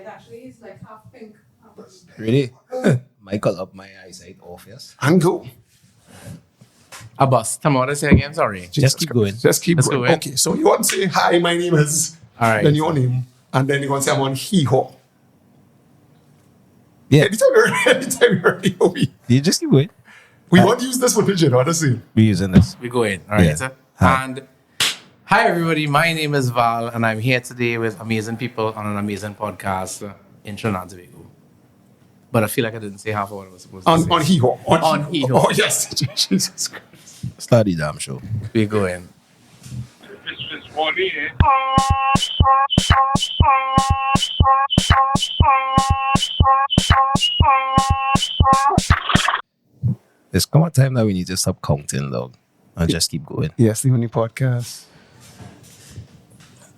actually. It's like half pink. Really? My color up my eyesight off, yes? And go. A bus. Tell me what I say again. Sorry. Just keep going. Just keep Let's going. go in. Okay, so you want to say, hi, my name is... All right. Then your name. And then you want to say, I'm on hee-haw. Yeah. Anytime you heard the movie. You just keep going. We want to use this footage, you know what I'm saying? We're using this. We go in. All right. Yeah. Sir. Hi. And hi, everybody. My name is Val, and I'm here today with amazing people on an amazing podcast in Trinidad and Tobago. But I feel like I didn't say half of what I was supposed to say. On hee-haw. On hee-haw. Oh, yes. Jesus Christ. Start the damn show. We go in. It's funny, eh? There's come a time that we need to stop counting, dog, and just keep going. Yes, the only podcast.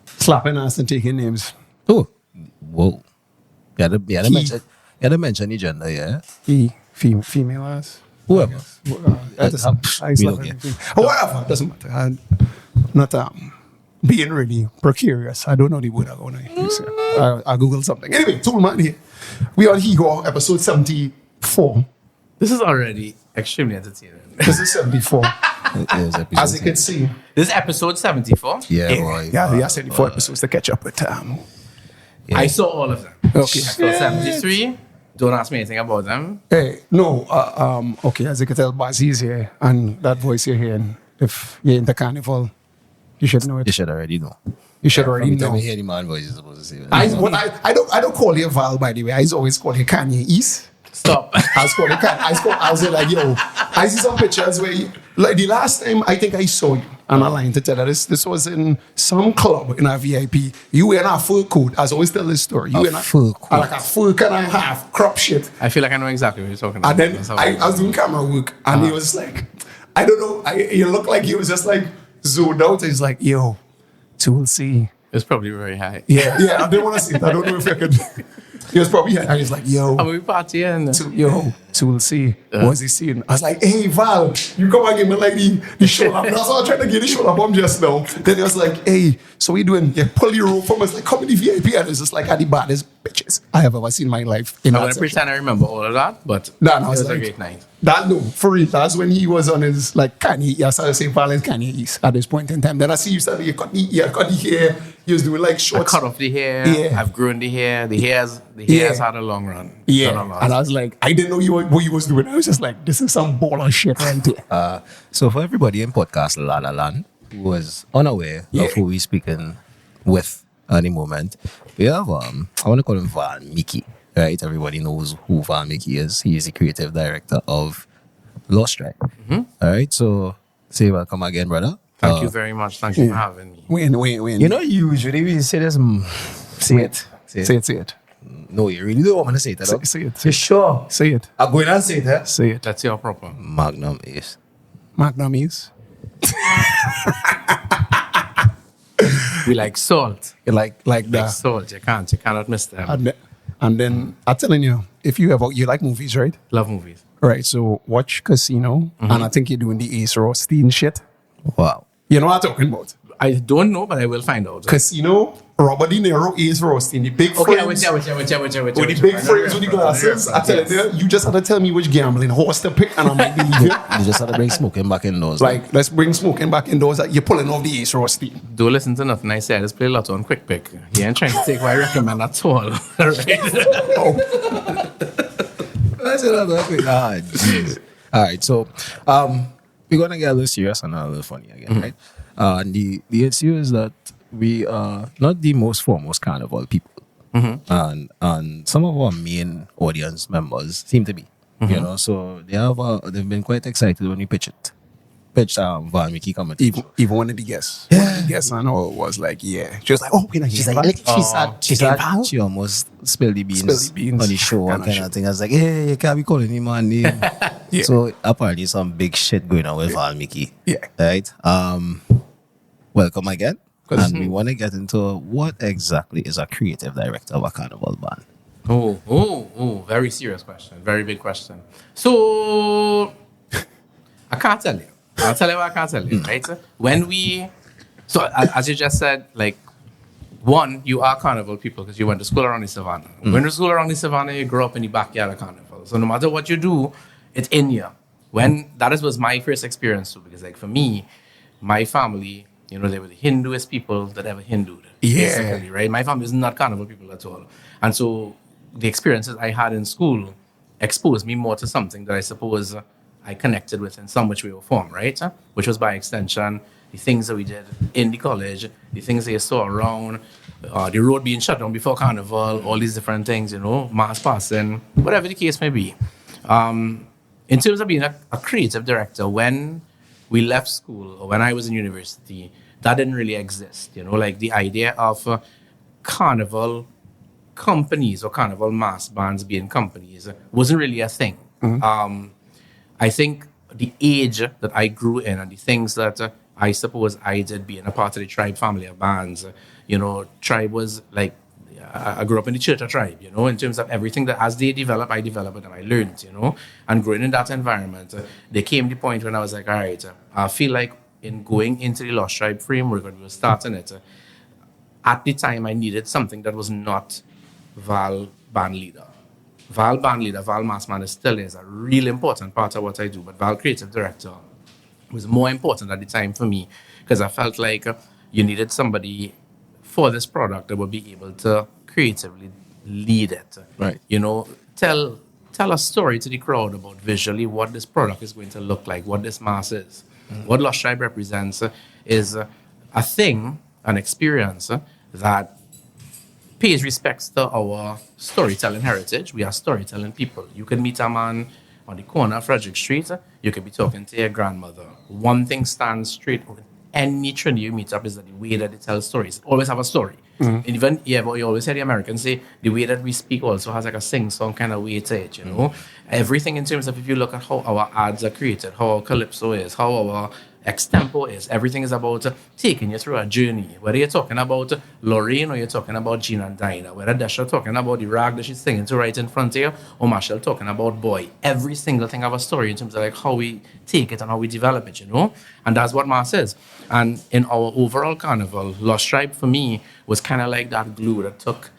Slapping ass and taking names. Oh, whoa. You had to mention the gender, yeah? Female ass. Whoever. I we slap don't anything. However, doesn't matter. I'm not being really precarious. I don't know the word I'm going to use. I'll Google something. Anyway, Toolman here. We are Hee-Haw, episode 74. This is already extremely entertaining. This is 74. It is episode As you can see. This is episode 74. Yeah, boy. Yeah, 74 episodes to catch up with. Yeah. I saw all of them. Okay. I saw 73. Don't ask me anything about them. Hey, no, okay, as you can tell, Bazzi's here, and that voice you're hearing, if you're into Carnival, you should know it. You should already know. You should already Every time know. you hear the man voice, you're supposed to say that. I don't call you Val, by the way. I always call you Kanye East. Stop. I was calling Kanye. I was like, yo, I see some pictures where, like the last time I think I saw you, and I lying to tell you this was in some club in a VIP. You were in a fur coat. I always tell this story. You were in a fur coat. like a fur kind of half crop shit. I feel like I know exactly what you're talking about. And then That's how I was doing camera work, and he was like, I don't know, you look like he was just like zoned out. He's like, yo, Tool C. It's probably very high. Yeah, I didn't want to see it. I don't know if I could. He was probably, and he's like, yo, Are we partying? Tool C. What's he seeing? I was like, hey, Val, you come and give me like the shoulder. That's why I was trying to get the shoulder bump just now. Then he was like, hey, so what you doing? Yeah, pull your rope from us, like, come in the VIP. And it's just like, the baddest bitches I have ever seen in my life. I'm going to pretend I remember all of that, but No, it was like, a great night. That no, for real. That's when he was on his like Kanye. I started saying Valence Kanye East at this point in time. Then I see you started. You cut the hair. He was doing like I shorts. cut off the hair. Yeah. I've grown the hair. The hair's had a long run. Yeah, Not a lot. and I was like, I didn't know what you was doing. I was just like, this is some baller shit right here. So for everybody in podcast La La Land who was unaware of who we speaking with at the moment, we have I want to call him Valmiki, right? Everybody knows who Valmiki is. He is the creative director of Lost Strike. All right, so say welcome again, brother. Thank you very much. Thank you for having me. When. You know, usually we say this. Say it. Say it. No, you really don't want me to say it. Say it. You sure? Say it. I'm going to say it. Eh? Say it. That's your proper. Magnum is. Magnum is. We like salt. Like Like that. salt. You cannot miss them. And then I'm telling you, if you like movies, right? Love movies. Right. So watch Casino, and I think you're doing the Ace Rothstein shit. Wow. You know what I'm talking about? I don't know, but I will find out. Casino, Robert De Niro, Ace Rothstein, the big Okay, frames. which. With the big frames with the glasses. I tell you, you just have to tell me which gambling horse to pick, and I might believe you. You just had to bring smoking back indoors. Like, let's bring smoking back indoors. You're pulling off the Ace Rothstein. Don't listen to nothing I say. I just play a lot on Quick Pick. He ain't trying to take what I recommend at all. Ah, jeez. All right, so we're gonna get a little serious and a little funny again, right? And the issue is that we are not the most foremost carnival people, and some of our main audience members seem to be, you know. So they've been quite excited when we pitched Valmiki coming. Even one of the guests. Yeah. One of the guests, I know, was like, yeah. She was like, oh, we're not She's here. like, she almost spilled the beans, on the show and kind of thing. I was like, hey, you can't be calling him my name. Yeah. So apparently some big shit going on with Valmiki. Yeah. Right? Welcome again. And we want to get into what exactly is a creative director of a carnival band. Oh, very serious question. Very big question. So, I can't tell you. I'll tell you what I can't tell you, right? As you just said, like, one, you are carnival people because you went to school around the savannah. Went to school around the savannah, you grew up in the backyard of carnival. So no matter what you do, it's in you. Was my first experience too, because like for me, my family, they were the Hinduist people that ever Hindued. Basically, right? My family is not carnival people at all. And so the experiences I had in school exposed me more to something that I suppose I connected with in some which way or form, right? Which was by extension the things that we did in the college, the things that you saw around, the road being shut down before carnival, all these different things, mass passing, whatever the case may be. In terms of being a creative director, when we left school or when I was in university, that didn't really exist. Like the idea of carnival companies or carnival mass bands being companies wasn't really a thing. I think the age that I grew in and the things that I suppose I did being a part of the tribe family of bands, tribe was like, I grew up in the church of tribe, in terms of everything that as they develop, I developed and I learned, and growing in that environment, there came the point when I was like, all right, I feel like in going into the Lost Tribe framework and we were starting it, at the time I needed something that was not Val band leader. Val band leader, Val mass man still is a really important part of what I do, but Val creative director was more important at the time for me because I felt like you needed somebody for this product that would be able to creatively lead it. Right. Tell a story to the crowd about visually what this product is going to look like, what this mass is. What Lost Tribe represents is a thing, an experience that pays respects to our storytelling heritage. We are storytelling people. You can meet a man on the corner of Frederick Street, you could be talking to your grandmother. One thing stands straight with any Trinidad you meet up is that the way that they tell stories always have a story. And even, but you always hear the Americans say the way that we speak also has like a sing-song kind of way to it, Everything in terms of if you look at how our ads are created, how our calypso is, how our extempo is, everything is about taking you through a journey. Whether you're talking about Lorraine or you're talking about Gina and Dinah, whether Desha talking about the rag that she's singing to right in front of you, or Marshall talking about Boy. Every single thing have a story in terms of like how we take it and how we develop it, And that's what Mass is. And in our overall carnival, Lost Tribe for me was kind of like that glue that took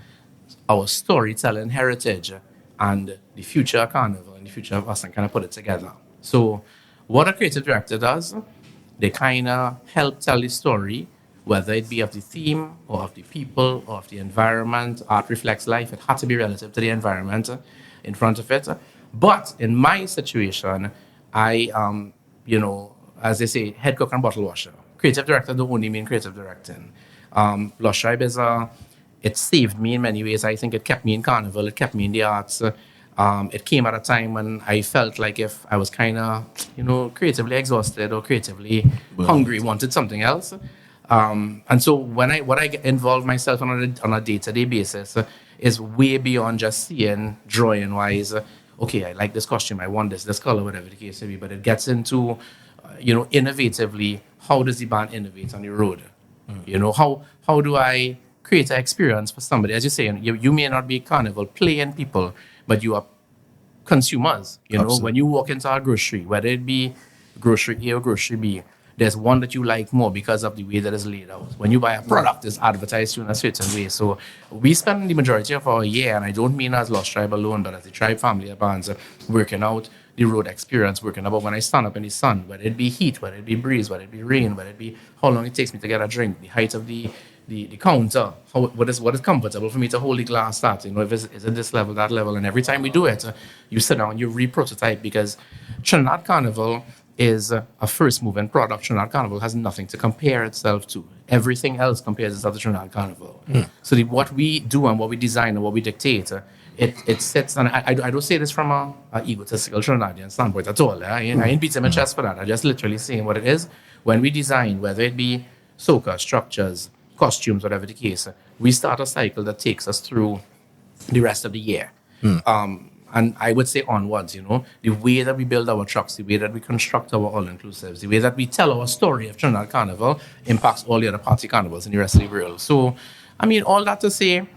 our storytelling heritage and the future of carnival and the future of us and kind of put it together. So what a creative director does, they kind of help tell the story, whether it be of the theme or of the people or of the environment. Art reflects life. It had to be relative to the environment in front of it. But in my situation, I, as they say, head cook and bottle washer. Creative director don't only mean creative directing. Lost Tribe it saved me in many ways. I think it kept me in carnival. It kept me in the arts. It came at a time when I felt like if I was kind of, creatively exhausted or creatively hungry, wanted something else. And so what I get involved myself on a day-to-day basis is way beyond just seeing drawing-wise, okay, I like this costume, I want this color, whatever the case may be, but it gets into, innovatively, how does the band innovate on the road? How do I create an experience for somebody? As you say, you may not be carnival playing people, but you are consumers. Absolutely. When you walk into a grocery, whether it be grocery A or grocery B, there's one that you like more because of the way that it's laid out. When you buy a product, it's advertised to in a certain way. So we spend the majority of our year, and I don't mean as Lost Tribe alone, but as the Tribe family of bands, working out the road experience, working about when I stand up in the sun, whether it be heat, whether it be breeze, whether it be rain, whether it be how long it takes me to get a drink, the height of the counter, what is comfortable for me to hold the glass at, if is it this level, that level, and every time we do it, you sit down, you re-prototype, because Trinidad Carnival is a first moving product. Trinidad Carnival has nothing to compare itself to. Everything else compares itself to Trinidad Carnival. So what we do and what we design and what we dictate, it sits, and I don't say this from a egotistical Trinidadian standpoint at all. I ain't beating my chest for that. I just literally saying what it is. When we design, whether it be soca, structures, costumes, whatever the case, we start a cycle that takes us through the rest of the year. And I would say onwards, the way that we build our trucks, the way that we construct our all-inclusives, the way that we tell our story of Trinidad Carnival impacts all the other party carnivals in the rest of the world. So, all that to say,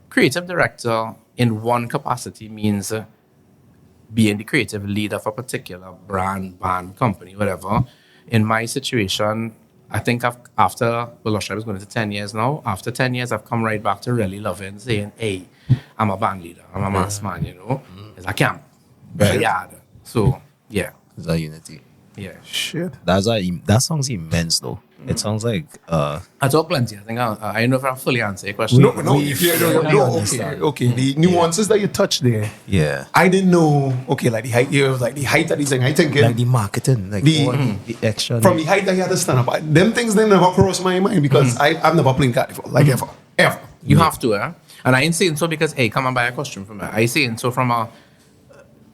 creative director in one capacity means being the creative leader of a particular brand, band, company, whatever. In my situation, I think after Lush Tribe is going to 10 years now. After 10 years, I've come right back to really loving, saying, hey, I'm a band leader. I'm a mass man, you know. It's a camp. It's a yard. So, yeah. It's a unity. Yeah. Shit. That song's immense though. It sounds like I talk plenty. I think I don't know if I fully answer your question. No, okay. The nuances that you touched there. yeah. I didn't know. Okay, like the height. It was like the height of this thing. I think Like the marketing, like The- all the extra from the height that you had to stand up. Them things they never cross my mind because I've never played Carnival like ever. You have to, And I ain't saying so because, hey, come and buy a costume from me. I saying so from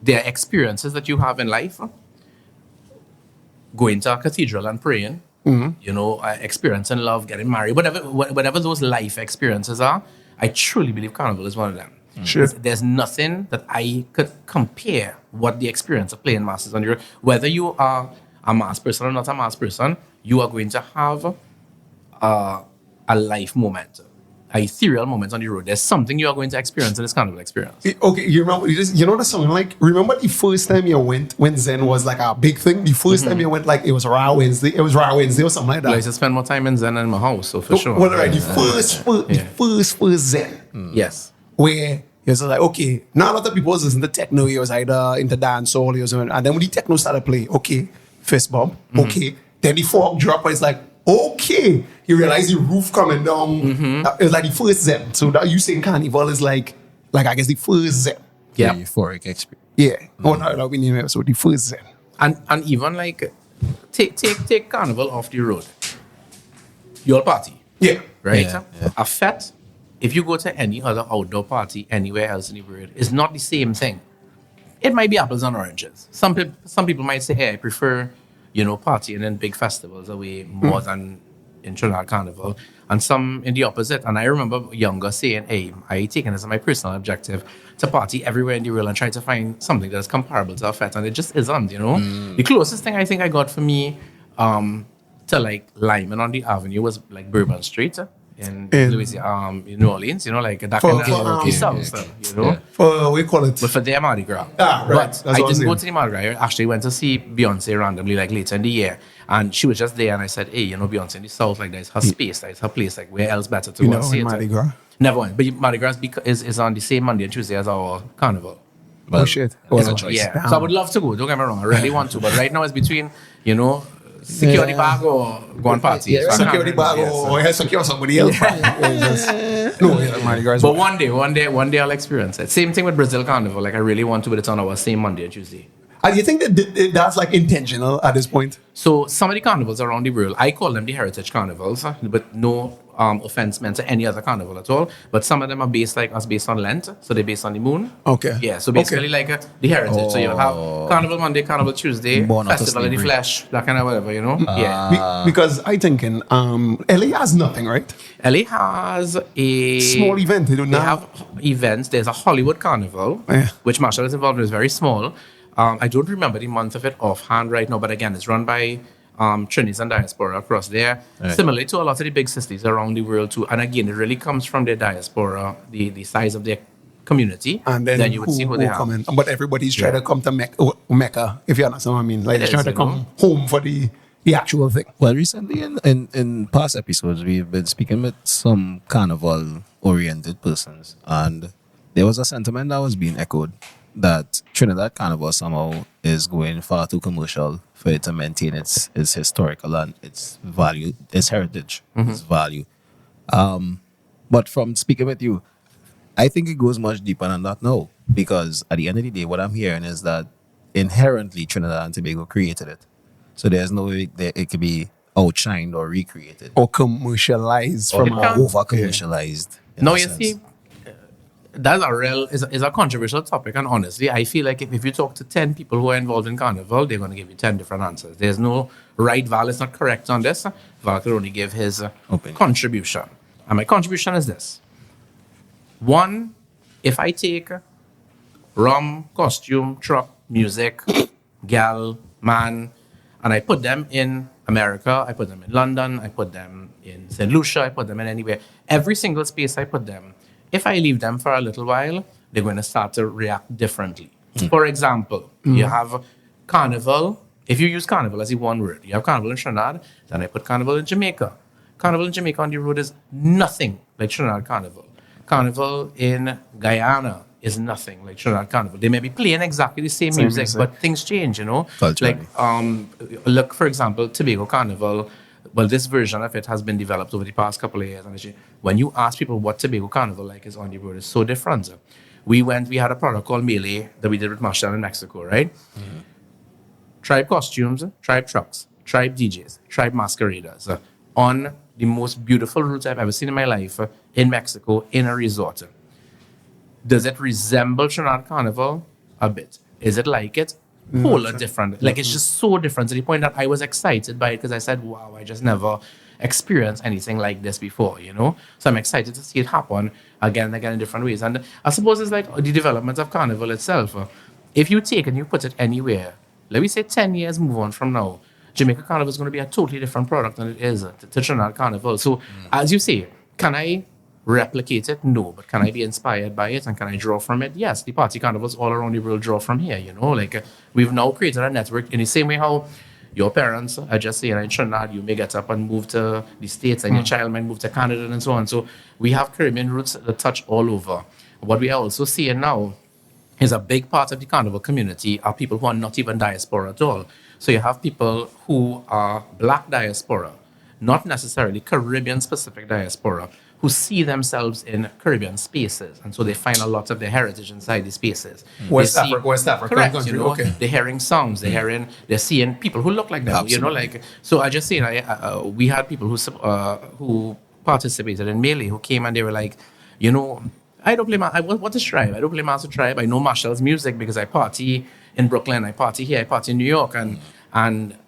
their experiences that you have in life. Going to a cathedral and praying, you know, experiencing love, getting married, whatever those life experiences are, I truly believe Carnival is one of them. Sure. There's nothing that I could compare what the experience of playing masses on the road. Whether you are a mass person or not a mass person, you are going to have a life moment, a ethereal moment on the road. There's something you are going to experience in this Carnival experience. Okay, you remember? You know the song? Like, remember the first time you went when Zen was like a big thing? The first time you went, like it was Raw Wednesday. It was Raw Wednesday or something like that. I used to spend more time in Zen than in my house, so for sure. Well, right, the first Zen. Yes. Where he was like, okay, now a lot of people was listening to techno. He was either into dancehall, and then when the techno started playing, okay, fist bump, okay. Then the fog drop, and it's like, okay. You realize the roof coming down. It was like the first Zen. So that you saying Carnival is like I guess the first Zen. Yeah. The euphoric experience. Yeah. Oh no, that we name it. So the first Zen. And even like take Carnival off the road. Your party. Yeah. Right? Yeah. A fete, if you go to any other outdoor party anywhere else in the world, is not the same thing. It might be apples and oranges. Some people might say, hey, I prefer, you know, partying in big festivals away more than in Trinidad Carnival. And some in the opposite. And I remember younger saying, hey, I taken this as my personal objective to party everywhere in the world and try to find something that is comparable to a fete. And it just isn't, you know. The closest thing I think I got for me to like Lyman on the Avenue was like Bourbon Street in Louisiana, in New Orleans, you know, like that kind of the South, you know. For we call it. But for their Mardi Gras. Ah, right. But That's I what I'm didn't go saying. to the Mardi Gras. I actually went to see Beyonce randomly, like later in the year. And she was just there, and I said, hey, you know, Beyonce in the South, like, that's her space, that's her place. Like, where else better to You go know, and see in it? Mardi Gras. Never went. But Mardi Gras is on the same Monday and Tuesday as our Carnival. Oh shit. It's Well, a choice. Yeah. So I would love to go. Don't get me wrong. I really want to. But right now it's between, you know, security bag or go on party. Yeah, So I can't security really- bag yeah, so- or secure somebody else. No, yeah, Mardi Gras. But one day I'll experience it. Same thing with Brazil Carnival. Like I really want to, but it's on our same Monday and Tuesday. And you think that that's like intentional at this point? So some of the carnivals around the world, I call them the heritage carnivals, but no offense meant to any other carnival at all. But some of them are based like us, based on Lent, so they're based on the moon. Okay. Yeah, so basically like the heritage. So you'll have Carnival Monday, Carnival Tuesday, Born out of Festival in the slavery. Flesh, that kind of whatever, you know. Yeah. Because I thinking, LA has nothing, right? LA has a Small event. They don't They have. have events. There's a Hollywood Carnival, Yeah. which Marshall is involved in. It's very small. I don't remember the month of it offhand right now, but again, it's run by Trinidad and diaspora across there. Right. Similarly to a lot of the big cities around the world too. And again, it really comes from their diaspora, the size of their community. And then you would see who they have. come in. But everybody's trying to come to Mecca, if you understand what I mean. Like It they're is, trying to you come know. home for the actual thing. Well, recently in past episodes, we've been speaking with some carnival-oriented persons, and there was a sentiment that was being echoed that Trinidad Carnival somehow is going far too commercial for it to maintain its historical and its value, its heritage, its value. But from speaking with you, I think it goes much deeper than that now, because at the end of the day, what I'm hearing is that inherently Trinidad and Tobago created it. So there's no way that it could be outshined or recreated. Or commercialized from It can't- Over commercialized. No, you see, that's is a controversial topic, and honestly, I feel like if you talk to 10 people who are involved in Carnival, they're going to give you 10 different answers. There's no right. Val is not correct on this. Val could only give his Opinion. contribution, and my contribution is this: one, if I take rum, costume, truck, music, gal, man, and I put them in America, I put them in London, I put them in St. Lucia, I put them in anywhere. Every single space I put them, if I leave them for a little while, they're going to start to react differently. For example, you have Carnival if you use Carnival as the one word, you have Carnival in Trinidad, then I put Carnival in Jamaica. Carnival in Jamaica on the road is nothing like Trinidad Carnival. Carnival in Guyana is nothing like Trinidad Carnival. They may be playing exactly the same music, but things change, you know. Culturally. Like, look, for example, Tobago Carnival. Well, this version of it has been developed over the past couple of years. And when you ask people what Tobago Carnival like is on the road, it's so different. We had a product called Melee that we did with Marshall in Mexico, right? Mm-hmm. Tribe costumes, tribe trucks, tribe DJs, tribe masqueraders on the most beautiful routes I've ever seen in my life in Mexico in a resort. Does it resemble Trinidad Carnival? A bit. Is it like it? Whole lot different. Like, it's just so different to the point that I was excited by it because I said, wow, I just never experienced anything like this before, you know? So I'm excited to see it happen again and again in different ways. And I suppose it's like the development of Carnival itself. If you take and you put it anywhere, let me say 10 years move on from now, Jamaica Carnival is going to be a totally different product than it is to Trinidad Carnival. So, as you say, can I replicate it? No. But can I be inspired by it and can I draw from it? Yes. The party carnivals all around the world draw from here, you know. Like, we've now created a network in the same way how your parents are just saying in Trinidad, you may get up and move to the States and your child might move to Canada and so on. So, we have Caribbean roots that touch all over. What we are also seeing now is a big part of the carnival community are people who are not even diaspora at all. So you have people who are black diaspora, not necessarily Caribbean-specific diaspora, who see themselves in Caribbean spaces. And so they find a lot of their heritage inside these spaces. West Africa. Correct, you know, they're hearing songs, they're seeing people who look like them, you know, like, so I just say, we had people who participated in Melee who came and they were like, you know, I don't play what is tribe? I don't play Master Tribe. I know Marshall's music because I party in Brooklyn, I party here, I party in New York, and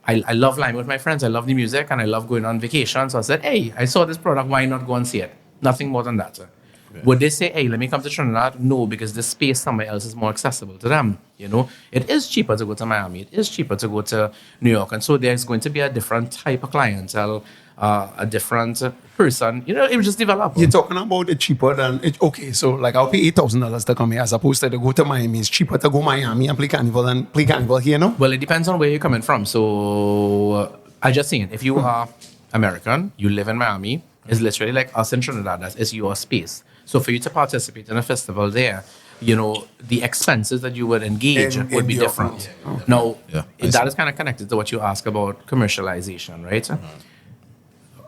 I love Lime with my friends. I love the music and I love going on vacation. So I said, hey, I saw this product, why not go and see it? Nothing more than that. Okay. Would they say, hey, let me come to Trinidad? No, because this space somewhere else is more accessible to them. You know, it is cheaper to go to Miami. It is cheaper to go to New York. And so there's going to be a different type of clientele, a different person. You know, it will just develop. You're talking about it cheaper than it. Okay, so like I'll pay $8,000 to come here as opposed to go to Miami. It's cheaper to go Miami and play Carnival than play Carnival here, no? Well, it depends on where you're coming from. So I just saying, if you are American, you live in Miami, it's literally like us in Trinidad. That is your space. So for you to participate in a festival there, you know, the expenses that you would engage would be different. Now, that is kind of connected to what you ask about commercialization, right?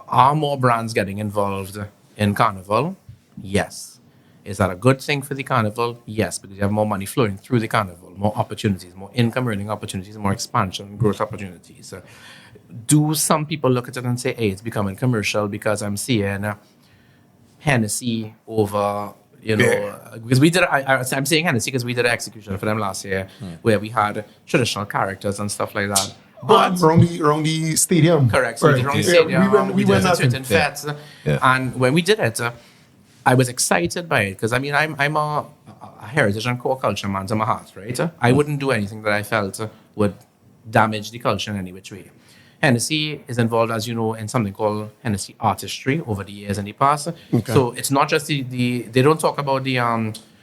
Are more brands getting involved in Carnival? Yes. Is that a good thing for the Carnival? Yes, because you have more money flowing through the Carnival, more opportunities, more income earning opportunities, more expansion, growth opportunities. Do some people look at it and say, hey, it's becoming commercial because I'm seeing Hennessy over, you know, because we did, I'm saying Hennessy because we did an execution for them last year where we had traditional characters and stuff like that. But around the stadium. Correct. So around the stadium, we went at certain fets. And when we did it, I was excited by it because, I mean, I'm a heritage and core culture man to my heart, right? I wouldn't do anything that I felt would damage the culture in any which way. Hennessy is involved, as you know, in something called Hennessy artistry over the years in the past. Okay. So it's not just they don't talk about the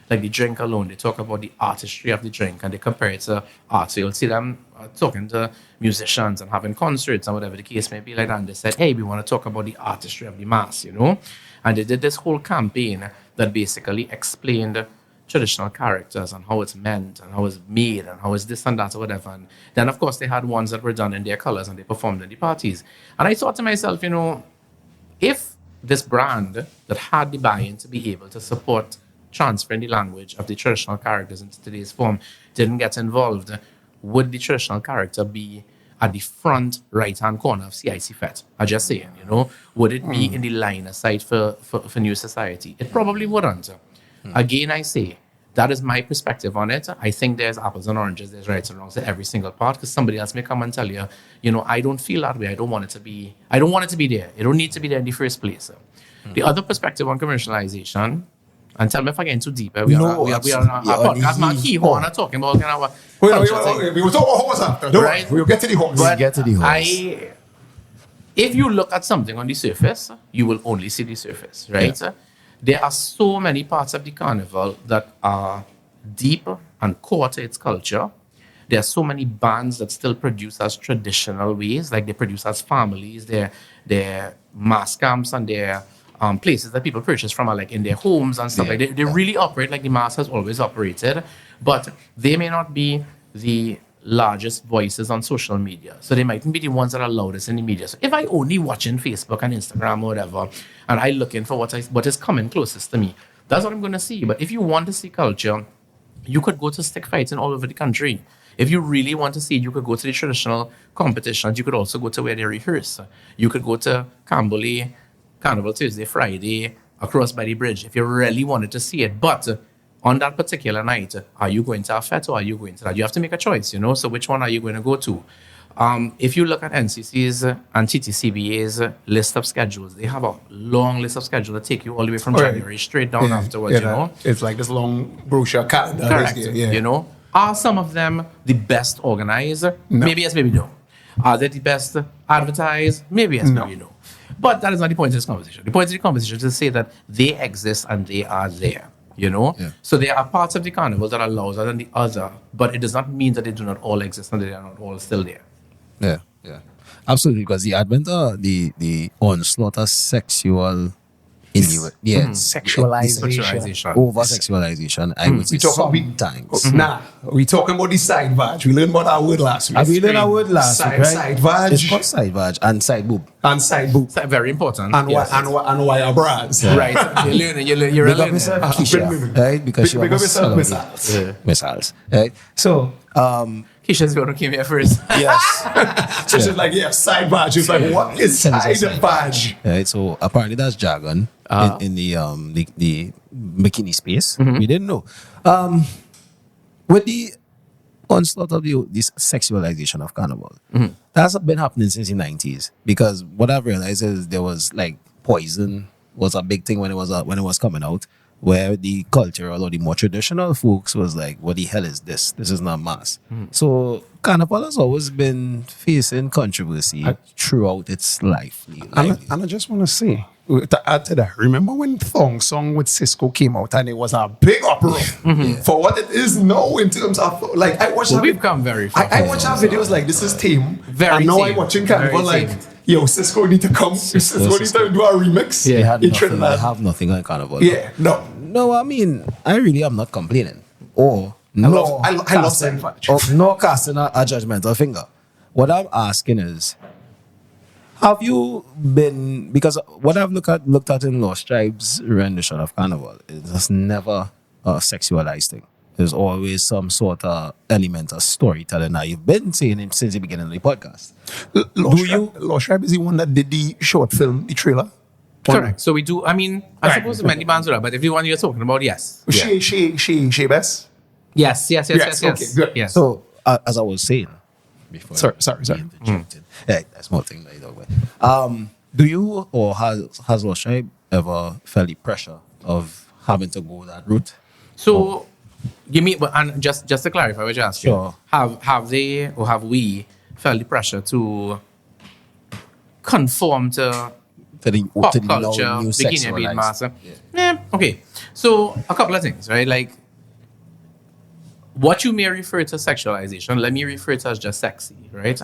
like the drink alone. They talk about the artistry of the drink and they compare it to art. So you'll see them talking to musicians and having concerts and whatever the case may be like that. And they said, hey, we want to talk about the artistry of the mass, you know? And they did this whole campaign that basically explained traditional characters and how it's meant and how it's made and how it's this and that or whatever. And then, of course, they had ones that were done in their colors and they performed in the parties. And I thought to myself, you know, if this brand that had the buy-in to be able to support transferring the language of the traditional characters into today's form didn't get involved, would the traditional character be at the front right-hand corner of CIC FET? I'm just saying, you know, would it be in the line of sight for New Society? It probably wouldn't. Again, I say, that is my perspective on it. I think there's apples and oranges, there's rights and wrongs to every single part, because somebody else may come and tell you, you know, I don't feel that way. I don't want it to be there. It don't need to be there in the first place. The other perspective on commercialization, and tell me if I get too deep. We are on our podcast, my key horn, I'm talking about kind of we will talk about horse after. Right? We'll get to the horse. If you look at something on the surface, you will only see the surface, right? Yeah. There are so many parts of the carnival that are deep and core to its culture There are so many bands that still produce as traditional ways, like they produce as families. Their mass camps and their places that people purchase from are like in their homes and stuff. Yeah. Like they really operate like the mass has always operated, but they may not be the largest voices on social media. So they mightn't be the ones that are loudest in the media. So if I only watching Facebook and Instagram or whatever, and I looking for what is coming closest to me, that's what I'm going to see. But if you want to see culture, you could go to stick fighting all over the country. If you really want to see it, you could go to the traditional competitions. You could also go to where they rehearse. You could go to Camberley, Carnival Tuesday, Friday, across by the bridge, if you really wanted to see it. But on that particular night, are you going to a fete or are you going to that? You have to make a choice, So which one are you going to go to? If you look at NCC's and TTCBA's list of schedules, they have a long list of schedules that take you all the way from January straight down afterwards, It's like this long brochure calendar. Correct. Yeah. Are some of them the best organized? No. Maybe yes, maybe no. Are they the best advertised? Maybe yes, maybe no. But that is not the point of this conversation. The point of the conversation is to say that they exist and they are there. So there are parts of the carnival that are louder than the other, but it does not mean that they do not all exist and they are not all still there. Yeah. Absolutely, because the advent of the onslaught of sexual Sexualization. over sexualization, I would say sometimes. We talking about the side vag. We learned about our word last week. Have we learned our word last week, right? Side vag. It's called side vag and side boob. And side boob. Very important. And wire bras. Right. You're learning. You're Big up learning. yourself, Keisha, right? Because she Big up was yourself, celebrating missiles, right? So, Keisha's going to came here first. yes. So she's like, side vag. She's like, what is side vag? Right, so apparently that's jargon in the bikini space. We didn't know. With the onslaught of this sexualization of carnival, that's been happening since the 90s. Because what I've realized is there was like poison was a big thing when it was coming out, where the cultural or the more traditional folks was like, what the hell is this? This is not mass. So Carnival has always been facing controversy throughout its life. And I just want to say, to add to that, remember when Thong Song with Cisco came out and it was a big uproar for what it is now in terms of, like, I watched we've come very far. I watch our videos like, this is tame. Very and now tame. I'm watching Carnival Very like, yo, Cisco need to come. Cisco need to do a remix They had in nothing, Trinidad. they have nothing on Carnival. Yeah, no. No, I mean, I really am not complaining. Or I love casting, Side or no casting a judgmental finger. What I'm asking is, have you been, because what I've looked at in Lost Tribes' rendition of Carnival, it's never a sexualized thing. There's always some sort of element of storytelling. Now, you've been saying it since the beginning of the podcast. Lost Tribe is the one that did the short film, the trailer? Correct. So we do, I mean, I suppose many bands do that, but if the one you're talking about, yes. She best? Yes. Okay, good. Yes. So, as I was saying before. Sorry. Yeah, that's small thing that you talk about. Do you or has Lost Tribe ever felt the pressure of having to go that route? So, give me, and just to clarify what you're asking, Sure. have they or have we felt the pressure to conform to pop to the now culture, new bikini bead sexualized? master? Okay. So, a couple of things, right? Like, what you may refer to sexualization, let me refer to as just sexy, right?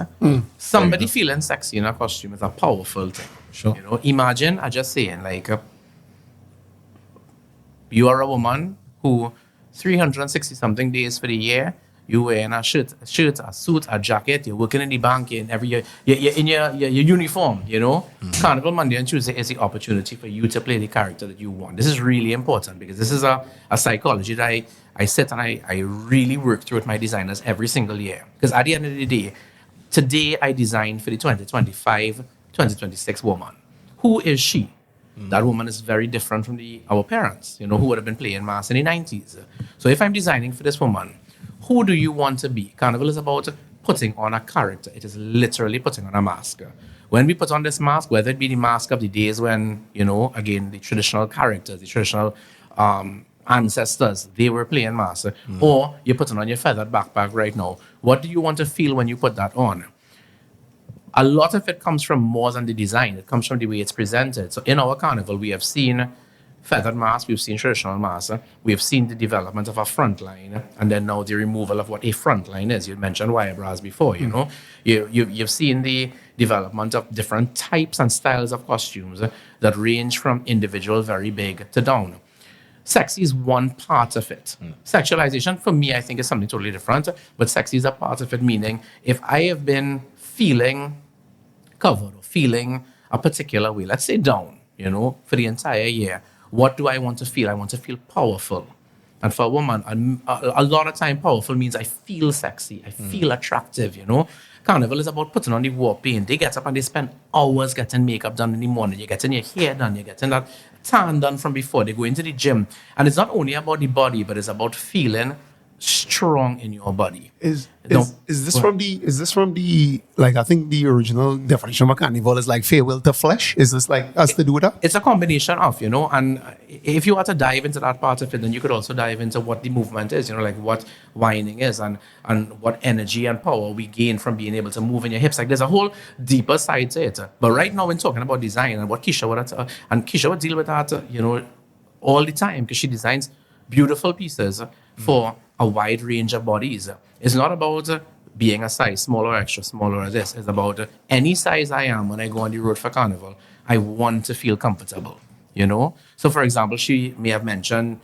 Somebody feeling sexy in a costume is a powerful thing. Sure. Imagine, I just saying, like, you are a woman who 360 something days for the year, you wearing a shirt, a suit, a jacket, you're working in the bank, and every year you're in your uniform, Carnival Monday and Tuesday is the opportunity for you to play the character that you want. This is really important because this is a psychology that I sit and I really work through with my designers every single year. Because at the end of the day, today I design for the 2025, 2026 woman. Who is she? That woman is very different from our parents, who would have been playing mass in the 90s. So if I'm designing for this woman, who do you want to be? Carnival is about putting on a character. It is literally putting on a mask. When we put on this mask, whether it be the mask of the days when, again, the traditional characters, the traditional ancestors, they were playing mask, or you're putting on your feathered backpack right now, what do you want to feel when you put that on? A lot of it comes from more than the design. It comes from the way it's presented. So in our carnival, we have seen feathered mask, we've seen traditional masks, we've seen the development of a front line, and then now the removal of what a front line is. You mentioned wire bras before, you know. You've seen the development of different types and styles of costumes that range from individual, very big, to down. Sexy is one part of it. Sexualization, for me, I think is something totally different, but sexy is a part of it, meaning if I have been feeling covered or feeling a particular way, let's say down, you know, for the entire year, what do I want to feel? I want to feel powerful. And for a woman, a lot of time, powerful means I feel sexy, I feel attractive, you know. Carnival is about putting on the war paint. They get up and they spend hours getting makeup done in the morning. You're getting your hair done, you're getting that tan done from before. They go into the gym. And it's not only about the body, but it's about feeling strong in your body. Is this from the like, I think the original definition of a carnival is like farewell to flesh? Is this like us to do with that? It's a combination of, you know, and if you were to dive into that part of it, then you could also dive into what the movement is, you know, like what whining is and what energy and power we gain from being able to move in your hips. Like there's a whole deeper side to it. But right now, when talking about design and what Keisha would deal with that, you know, all the time, because she designs beautiful pieces for a wide range of bodies. It's not about being a size small or extra small or this. It's about any size I am when I go on the road for Carnival. I want to feel comfortable, you know? So, for example, she may have mentioned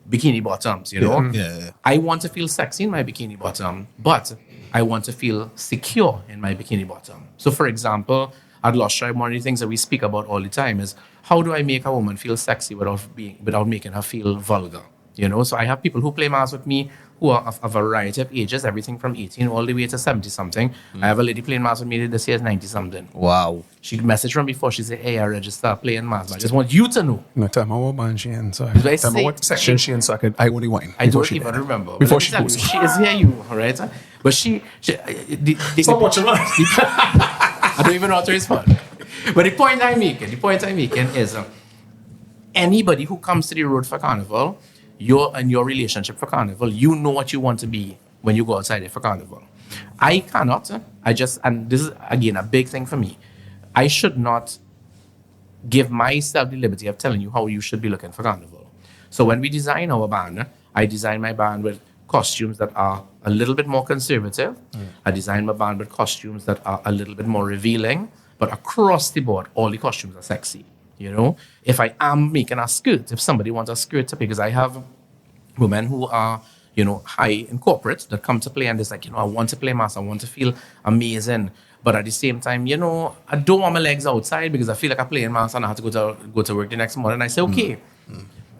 bikini bottoms, you know? Yeah. I want to feel sexy in my bikini bottom, but I want to feel secure in my bikini bottom. So, for example, at Lost Tribe, one of the things that we speak about all the time is how do I make a woman feel sexy without making her feel vulgar? You know, so I have people who play masks with me who are of a variety of ages, everything from 18 all the way to 70-something. I have a lady playing masks with me this year is 90-something. Wow. She messaged from before. She said, hey, I register playing masks. I just want you to know. No, tell me what band she in, so I tell me what section she in, so I only wine. I don't even remember. Before But she let me goes. tell you, she is here, you, all right? But Stop watching that. I don't even know how to respond. But the point I'm making is anybody who comes to the road for Carnival, your relationship for Carnival, you know what you want to be when you go outside there for Carnival. I cannot, and this is again a big thing for me, I should not give myself the liberty of telling you how you should be looking for Carnival. So when we design our band, I design my band with costumes that are a little bit more conservative. I design my band with costumes that are a little bit more revealing, but across the board, all the costumes are sexy. You know, if I am making a skirt, if somebody wants a skirt to play, because I have women who are, you know, high in corporate that come to play and it's like, you know, I want to play mass, I want to feel amazing. But at the same time, you know, I don't want my legs outside because I feel like I'm playing mass and I have to go to work the next morning. And I say, okay.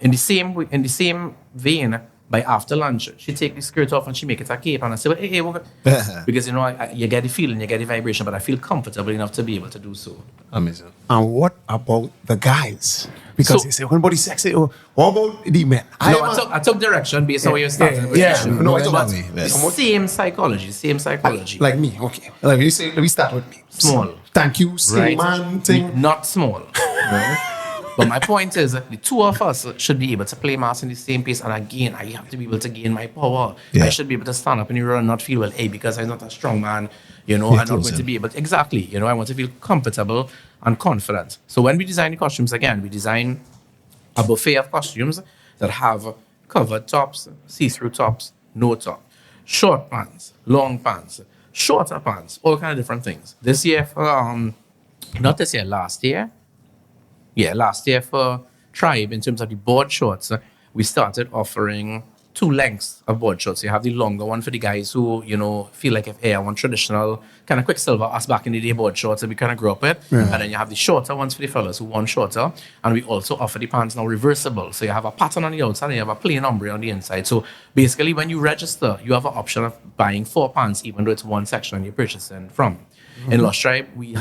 In the same vein, by after lunch, she take the skirt off and she make it a cape. And I say, well, hey, because, you know, you get the feeling, you get the vibration, but I feel comfortable enough to be able to do so. Amazing. And what about the guys? Because you say, when body's sexy, what about the men? I took direction based on where you started. No, I don't But want same psychology. like me, okay. Let me start with me. Small. Thank you, same Right. man thing. Not small. Right? But my point is, the two of us should be able to play mass in the same pace. And again, I have to be able to gain my power. Yeah. I should be able to stand up in the road and not feel, well, hey, because I'm not a strong man, you know, I'm not going to be able to. Exactly. You know, I want to feel comfortable and confident. So when we design the costumes, again, we design a buffet of costumes that have covered tops, see-through tops, no top, short pants, long pants, shorter pants, all kind of different things. This year for, last year. Yeah, last year for Tribe, in terms of the board shorts, we started offering 2 lengths of board shorts. You have the longer one for the guys who, you know, feel like, I want traditional, kind of Quicksilver, us back in the day board shorts that we kind of grew up with. And then you have the shorter ones for the fellas who want shorter. And we also offer the pants now reversible. So you have a pattern on the outside and you have a plain ombre on the inside. So basically, when you register, you have an option of buying 4 pants, even though it's one section you're purchasing from. In Lost Tribe, we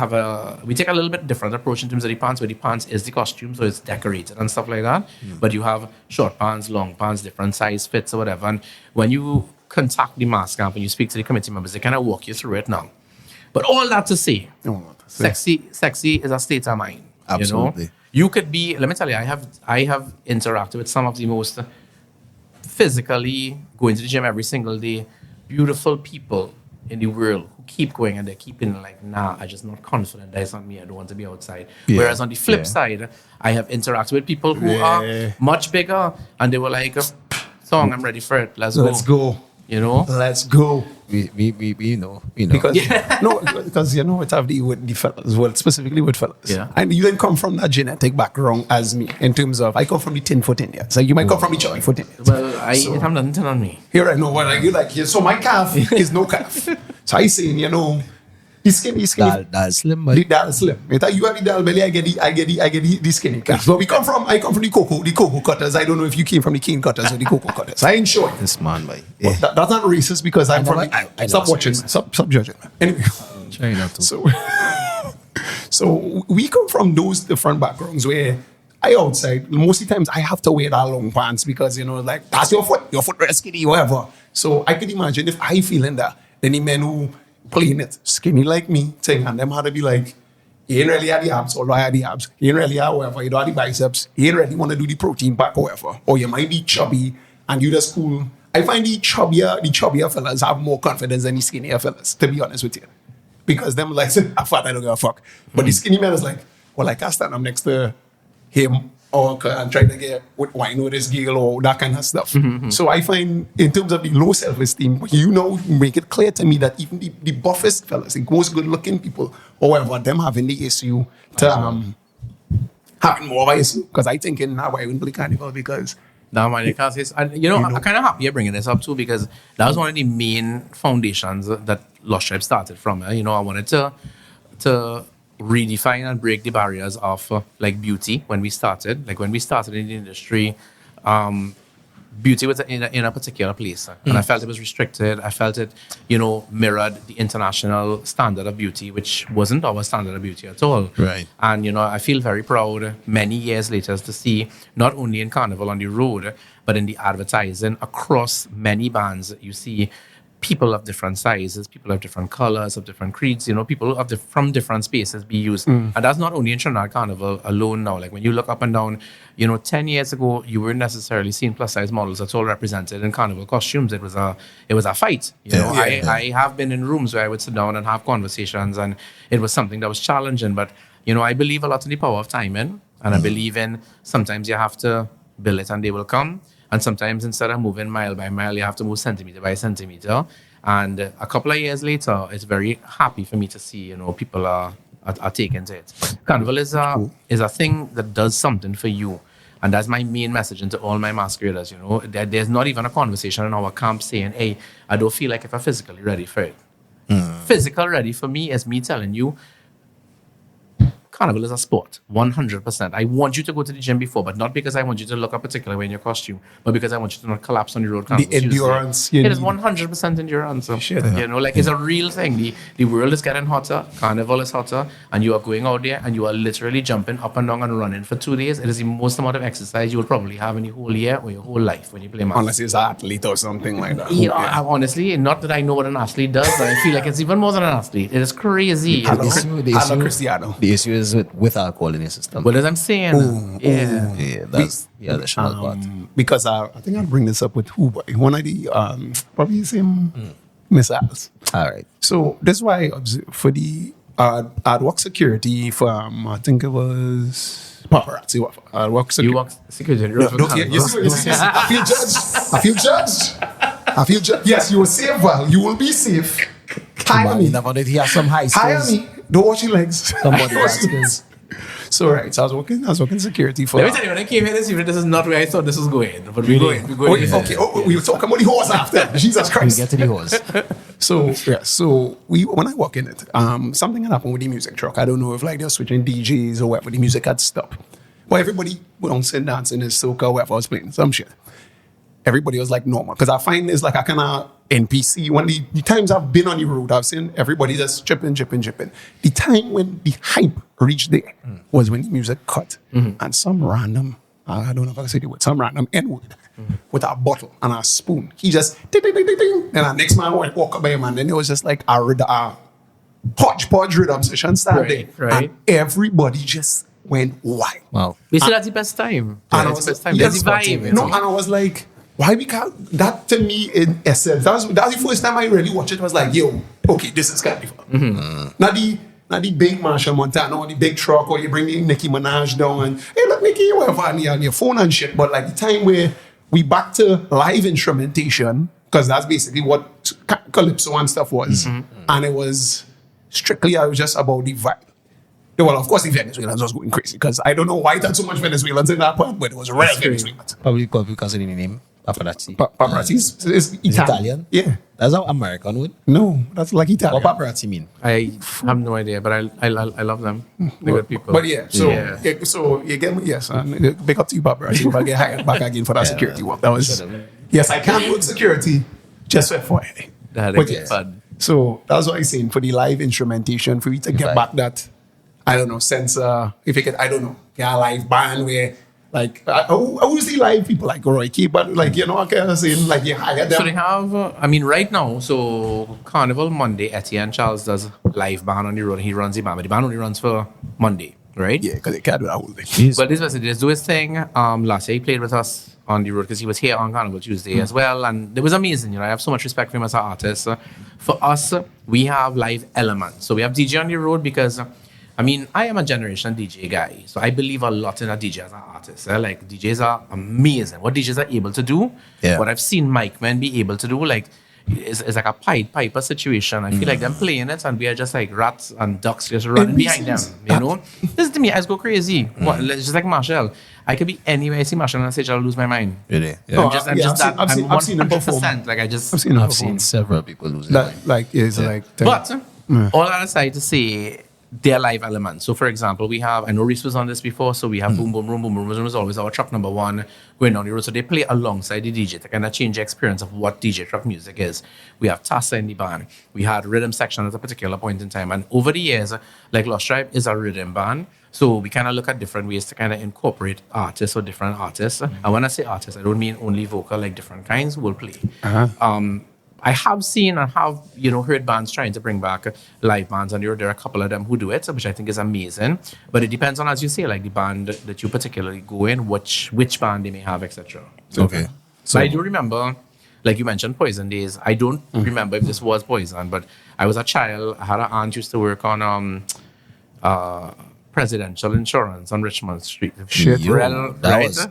take a little bit different approach in terms of the pants, where the pants is the costume, so it's decorated and stuff like that. But you have short pants, long pants, different size fits or whatever. And when you contact the mask camp and you speak to the committee members, they kind of walk you through it now. But all that to say, sexy is a state of mind. Absolutely. You know? You could be, let me tell you, I have interacted with some of the most physically going to the gym every single day, beautiful people in the world who keep going and they're keeping like, nah, I'm just not confident. That's not me. I don't want to be outside. Yeah. Whereas on the flip side, I have interacted with people who are much bigger and they were like, song, I'm ready for it. Let's go. You know? Let's go. We know. Because because you know it have with the fellas, well, specifically with fellas. Yeah. And you didn't come from that genetic background as me in terms of I come from the 10-foot India. So you might come from the 40-foot India. Well, it have nothing on me. Here I know what I you like here. So my calf is no calf. So I say, you know, he's skinny. That's slim, but The dal slim. You have the dal belly, I get the skinny calf. So I come from the cocoa cutters. I don't know if you came from the cane cutters or the cocoa cutters. I ain't sure. this man, boy. But that's not racist because I'm from I stop know, watching. Stop judging. Anyway. Try not to. So we come from those different backgrounds where I outside, most of the times I have to wear that long pants because, you know, like, that's your foot is skinny, whatever. So I could imagine if I feeling that, then the men who playing it skinny like me, thing, and them had to be like, you ain't really have the abs, although I have the abs. You ain't really have whatever, you don't have the biceps. You ain't really want to do the protein pack or whatever. Or you might be chubby and you just cool. I find the chubbier fellas have more confidence than the skinnier fellas, to be honest with you. Because them like, I'm fat, I don't give a fuck. But the skinny man is like, well, I can't stand up next to him or and try to get wine with this girl or that kind of stuff. So I find in terms of the low self-esteem, you know, make it clear to me that even the buffest fellas, the most good-looking people, however, them having the issue to having more of an issue. Because I think in now I wouldn't play Carnival because No, man, you can't say. And, I'm kind of happy you're bringing this up too because that was one of the main foundations that Lost Tribe started from. I wanted to redefine and break the barriers of like beauty when we started. Like when we started in the industry, beauty was in a particular place, and I felt it was restricted. I felt it, mirrored the international standard of beauty, which wasn't our standard of beauty at all. Right. And I feel very proud many years later to see not only in Carnival on the road, but in the advertising across many bands. You see people of different sizes, people of different colors, of different creeds, people from different spaces be used. And that's not only in Trinidad Carnival alone now. Like when you look up and down, 10 years ago, you weren't necessarily seeing plus size models at all represented in Carnival costumes. It was a fight. I have been in rooms where I would sit down and have conversations, and it was something that was challenging. But, I believe a lot in the power of timing, and I believe in sometimes you have to build it and they will come. And sometimes instead of moving mile by mile, you have to move centimeter by centimeter. And a couple of years later, it's very happy for me to see, people are taking to it. Carnival is a thing that does something for you. And that's my main message into all my masqueraders, There's not even a conversation in our camp saying, hey, I don't feel like if I'm physically ready for it. Physical ready for me is me telling you, Carnival is a sport, 100%. I want you to go to the gym before, but not because I want you to look a particular way in your costume, but because I want you to not collapse on the road. The endurance. It is 100% endurance. It's a real thing. The world is getting hotter, Carnival is hotter, and you are going out there and you are literally jumping up and down and running for 2 days. It is the most amount of exercise you will probably have in the whole year or your whole life when you play masks. Unless it's an athlete or something like that. Honestly, not that I know what an athlete does, but I feel like it's even more than an athlete. It is crazy. Cristiano. The issue is with alcohol in your system. But as I'm saying, that's the additional part. Because I think I'll bring this up with who, boy. One of the probably the same missiles. All right. So this is why for the I'd work security from I think it was paparazzi. I'd work security. You work security. I feel judged. Yes, you will save well. You will be safe. Hire me. Never did he have some high Hire skills? me. Don't watch your legs. Somebody has skills. So I was working security for. Let me tell you, when I came here this evening, this is not where I thought this was going. But we're going. Okay. We were talking about the horse after. Jesus Christ. We get to the horse. So when I walk in it, something had happened with the music truck. I don't know if they're switching DJs or whatever. The music had stopped. Well, everybody went on sit dancing in soca or whatever I was playing some shit. Everybody was like normal because I find it's like a kind of NPC. When the times I've been on the road, I've seen everybody just chipping. The time when the hype reached there was when the music cut and some random, I don't know if I can say the word, some random N-word with a bottle and a spoon. He just ding, ding, ding, ding, ding. And the next man went walk up by him and then it was just like a hodgepodge rhythm session started. Right. And everybody just went wild. Wow. We said that's the best time. And That's the best time. yes, That's the vibe. and I was like, why we can't? That to me, in essence, that was the first time I really watched it. Was like, yo, okay, this is Carnival. Not the big Marshall Montana or the big truck, or you bring the Nicki Minaj down and, hey, look, Nicki, you have on your phone and shit. But like the time where we back to live instrumentation, because that's basically what Calypso and stuff was. And it was strictly, I was just about the vibe. Well, of course, the Venezuelans was going crazy, because I don't know why it had so much Venezuelans in that part, but it was real Venezuelans. Probably because of the name paparazzi. Paparazzi is Italian. Yeah. That's how American would. No, that's like Italian. What paparazzi mean? I have no idea, but I love them. They're good people. But yeah, so you get me, yes, and big up to you, paparazzi, if I get hired back again for that security work. That was, yes, I can't work security, just FYI. But yes, so that's what I'm saying, for the live instrumentation, for you to get back that, I don't know, sense, if you get, I don't know, get a live band where, like, I always see live people like Roy Key, but like, you know, I kind of saying, like, you hire them. So they have, right now, so Carnival Monday, Etienne Charles does live band on the road. He runs the band, but the band only runs for Monday, right? Yeah, because they can't do that whole thing. But this was it. Just do his thing. Last year he played with us on the road because he was here on Carnival Tuesday as well, and it was amazing. You know, I have so much respect for him as an artist. For us, we have live elements. So we have DJ on the road because, I am a generation DJ guy, so I believe a lot in a DJ as an artist. Like, DJs are amazing. What DJs are able to do, what I've seen Mike Men be able to do, like, it's like a Pied Piper situation. I feel like them playing it, and we are just like rats and ducks just running behind them. You know, this to me, I just go crazy. It's just like Marshall. I could be anywhere. I see Marshall on stage, I'll lose my mind. Really? Yeah. I've seen him perform. I've seen several people lose their mind. But all that aside to say, their live elements. So, for example, we have, I know Reese was on this before, so we have Boom Boom Room. Boom Boom Room is always our truck number one going down the road. So they play alongside the DJ to kind of change the experience of what DJ truck music is. We have Tassa in the band. We had rhythm section at a particular point in time. And over the years, like Lost Tribe is a rhythm band. So we kind of look at different ways to kind of incorporate artists or different artists. And when I say artists, I don't mean only vocal, like different kinds will play. I have seen and have, heard bands trying to bring back live bands, and there are a couple of them who do it, which I think is amazing. But it depends on, as you say, like the band that you particularly go in, which band they may have, etc. Okay. So I do remember, like you mentioned, Poison Days. I don't remember if this was Poison, but I was a child. I had an aunt who used to work on Presidential Insurance on Richmond Street. Shit, that was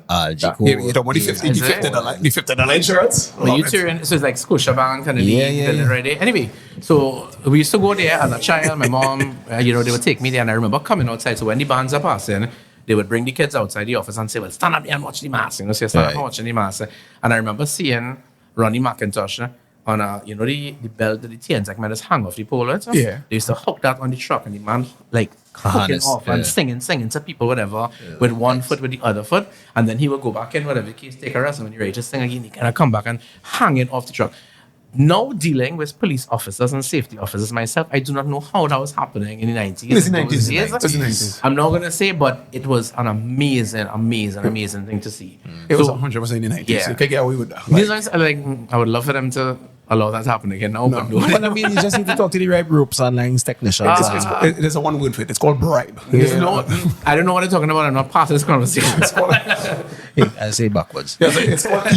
you don't want the $50 insurance? So it's like Scotiabank and the Anyway, so we used to go there as a child. My mom, they would take me there, and I remember coming outside. So when the bands are passing, they would bring the kids outside the office and say, well, stand up there and watch the mass. So stand up and watching the mass. And I remember seeing Ronnie McIntosh on the belt that the TN segment is hung off the pole. They used to hook that on the truck, and the man like hooking off and singing to people, whatever, with one foot, with the other foot, and then he would go back in, whatever the case, take a rest, and when you're ready to sing again, he kind of come back and hang it off the truck. Now dealing with police officers and safety officers myself, I do not know how that was happening in the 90s. It's the 90s. I'm not going to say, but it was an amazing thing to see. It was 100% in the 90s. Yeah. You can get away with that. I would love for them to allow that to happen again now. But you just need to talk to the right ropes and lines technicians. There's a one word for it. It's called bribe. I don't know what they're talking about. I'm not part of this conversation. I say backwards. It's called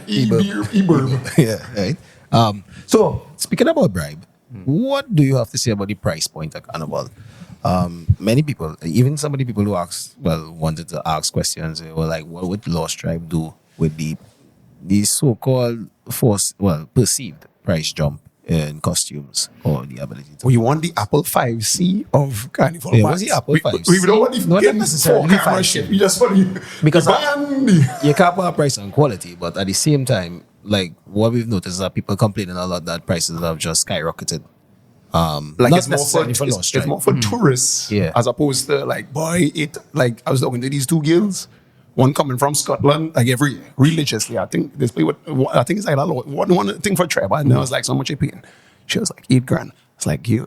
E-burb. Yeah, right. So, speaking about bribe, what do you have to say about the price point at Carnival? Many people, even some of the people who wanted to ask questions, were like, what would Lost Tribe do with the so-called perceived price jump in costumes or the ability to... You want the Apple 5C of Carnival? Yeah, what's the Apple 5C? We don't want the not necessarily 5C. We just want because you can't put a price on quality, but at the same time, like what we've noticed is that people complaining a lot that prices have just skyrocketed. It's more for tourists, as opposed to I was talking to these two girls, one coming from Scotland, like every year, religiously. I think it's like one thing for Trevor, and I was like, so much you paying? She was like $8,000. It's like, you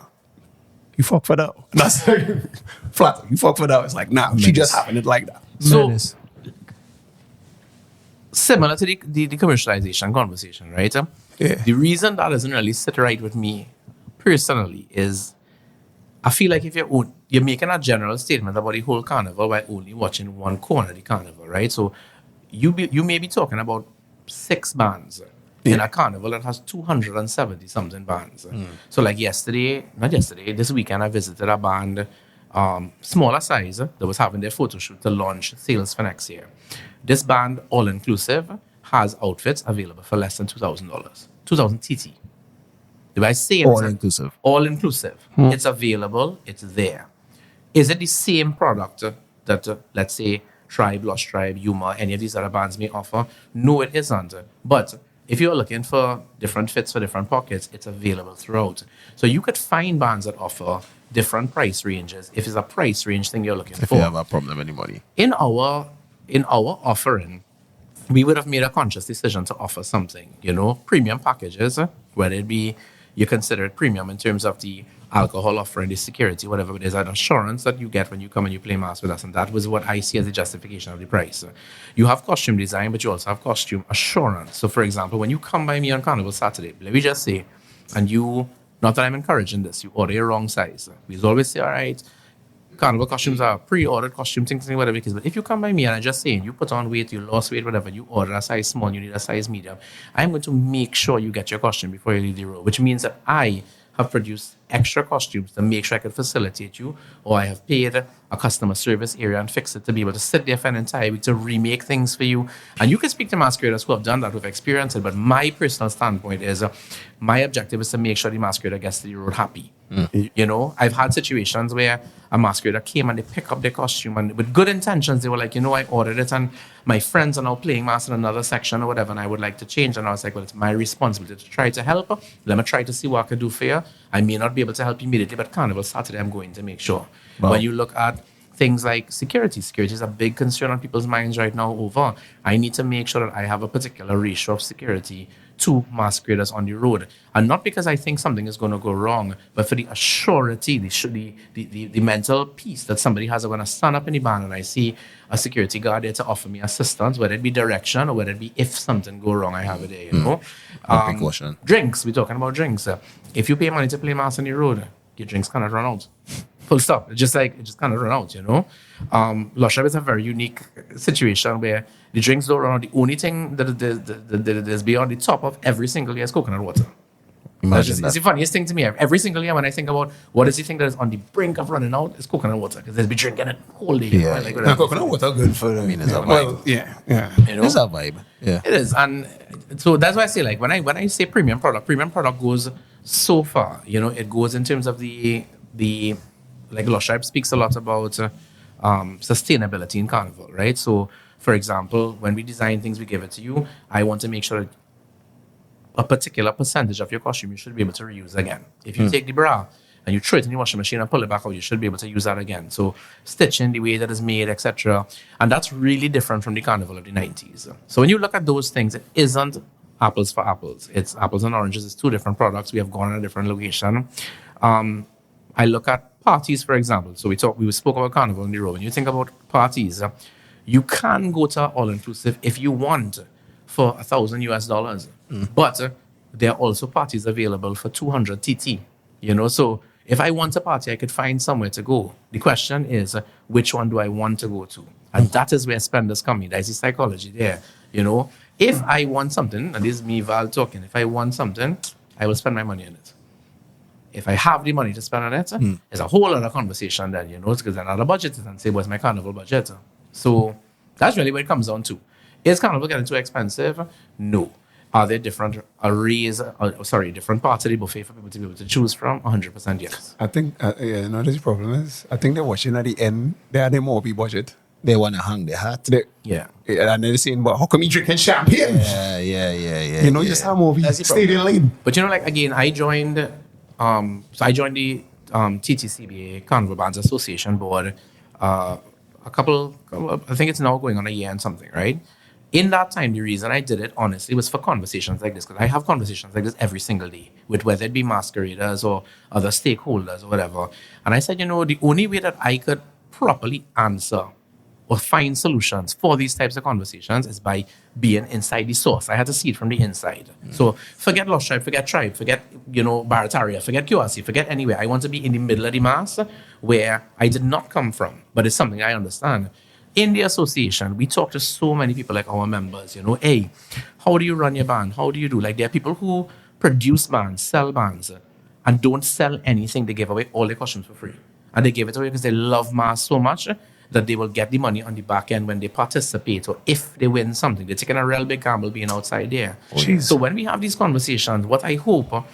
fuck for that. That's flat. You fuck for that. It's like, nah, she just happened it like that. So similar to the commercialization conversation, right? The reason that doesn't really sit right with me personally is I feel like if you're making a general statement about the whole carnival by only watching one corner of the carnival, right? So you may be talking about 6 bands in a carnival that has 270 something bands. So like this weekend I visited a band, smaller size, that was having their photo shoot to launch sales for next year. This band, all inclusive, has outfits available for less than $2,000. 2,000 TT. Do I say All inclusive? All inclusive. It's available, it's there. Is it the same product that, let's say, Tribe, Lost Tribe, Yuma, any of these other bands may offer? No, it isn't. But if you're looking for different fits for different pockets, it's available throughout. So you could find bands that offer different price ranges if it's a price range thing you're looking If for. you have a problem with any money. In our offering, we would have made a conscious decision to offer something, premium packages, whether it be you consider it premium in terms of the alcohol offering, the security, whatever, but there's an assurance that you get when you come and you play mass with us, and that was what I see as the justification of the price. You have costume design, but you also have costume assurance. So, for example, when you come by me on Carnival Saturday, let me just say, and you, not that I'm encouraging this, you order a wrong size. We always say, all right, Carnival costumes are pre-ordered costume things, whatever it is. But if you come by me and I just say you put on weight, you lost weight, whatever, you order a size small, you need a size medium, I'm going to make sure you get your costume before you leave the road, which means that I have produced extra costumes to make sure I can facilitate you, or I have paid a customer service area and fix it to be able to sit there for an entire week to remake things for you. And you can speak to masqueraders who have done that, who have experienced it, but my personal standpoint is my objective is to make sure the masquerader gets to the road happy. I've had situations where a masquerader came and they pick up their costume and with good intentions, they were like, I ordered it and my friends are now playing mass in another section or whatever, and I would like to change. And I was like, well, it's my responsibility to try to help. Let me try to see what I can do for you. I may not be able to help you immediately, but Carnival Saturday, I'm going to make sure. Wow. When you look at things like security is a big concern on people's minds right now over. I need to make sure that I have a particular ratio of security to masqueraders on the road. And not because I think something is going to go wrong, but for the assurity, the mental peace that somebody has. I'm going to stand up in the band and I see a security guard there to offer me assistance, whether it be direction or whether it be if something go wrong, I have it there, Precaution. Drinks, we're talking about drinks. If you pay money to play mass on the road, your drinks cannot run out. Full stop. It just cannot run out, Lost Tribe is a very unique situation where the drinks don't run out. The only thing that is beyond the top of every single year is coconut water. Imagine It's the funniest thing to me. Every single year when I think about what is the thing that is on the brink of running out, it's coconut water. Because there's be drinking it whole day. Yeah. Right? Now, coconut water good for them. It's a vibe. Well, yeah. It's a vibe. Yeah. It is. And so that's why I say, when I say premium product goes so far. It goes in terms of the like Lost Tribe speaks a lot about sustainability in Carnival, right? So, for example, when we design things, we give it to you. I want to make sure that a particular percentage of your costume you should be able to reuse again. If you take the bra and you throw it in the washing machine and pull it back out, you should be able to use that again. So stitching, the way that is made, etc. And that's really different from the Carnival of the 90s. So when you look at those things, it isn't apples for apples. It's apples and oranges. It's two different products. We have gone in a different location. I look at parties, for example. So we spoke about Carnival on the road. When you think about parties, you can go to all-inclusive if you want for $1,000 US. But there are also parties available for 200 TT. So if I want a party, I could find somewhere to go. The question is, which one do I want to go to? And that is where spenders come in. There's the psychology there. If I want something, and this is me, Val, talking, if I want something, I will spend my money on it. If I have the money to spend on it, it's a whole other conversation then, because another budget is and say, what's my Carnival budget? So that's really what it comes down to. Is Carnival getting too expensive? No. Are there different different parts of the buffet for people to be able to choose from? 100% yes. I think, the problem is, I think they're watching at the end, they are the more budget. They want to hang their hat. Yeah. And they're saying, but how come you drinking champagne? Yeah. Just have more That's the stay in lane. But again, I joined the TTCBA Carnival Bands Association board I think it's now going on a year and something, right? In that time, the reason I did it, honestly, was for conversations like this, because I have conversations like this every single day with whether it be masqueraders or other stakeholders or whatever. And I said, the only way that I could properly answer or find solutions for these types of conversations is by being inside the source. I had to see it from the inside. So forget Lost Tribe, forget Barataria, forget QRC, forget anywhere. I want to be in the middle of the mass where I did not come from, but it's something I understand. in the association, we talk to so many people like our members, hey, how do you run your band? How do you do? Like, there are people who produce bands, sell bands, and don't sell anything. They give away all their costumes for free. And they give it away because they love mass so much that they will get the money on the back end when they participate, or if they win something. They're taking a real big gamble being outside there. So when we have these conversations, what I hope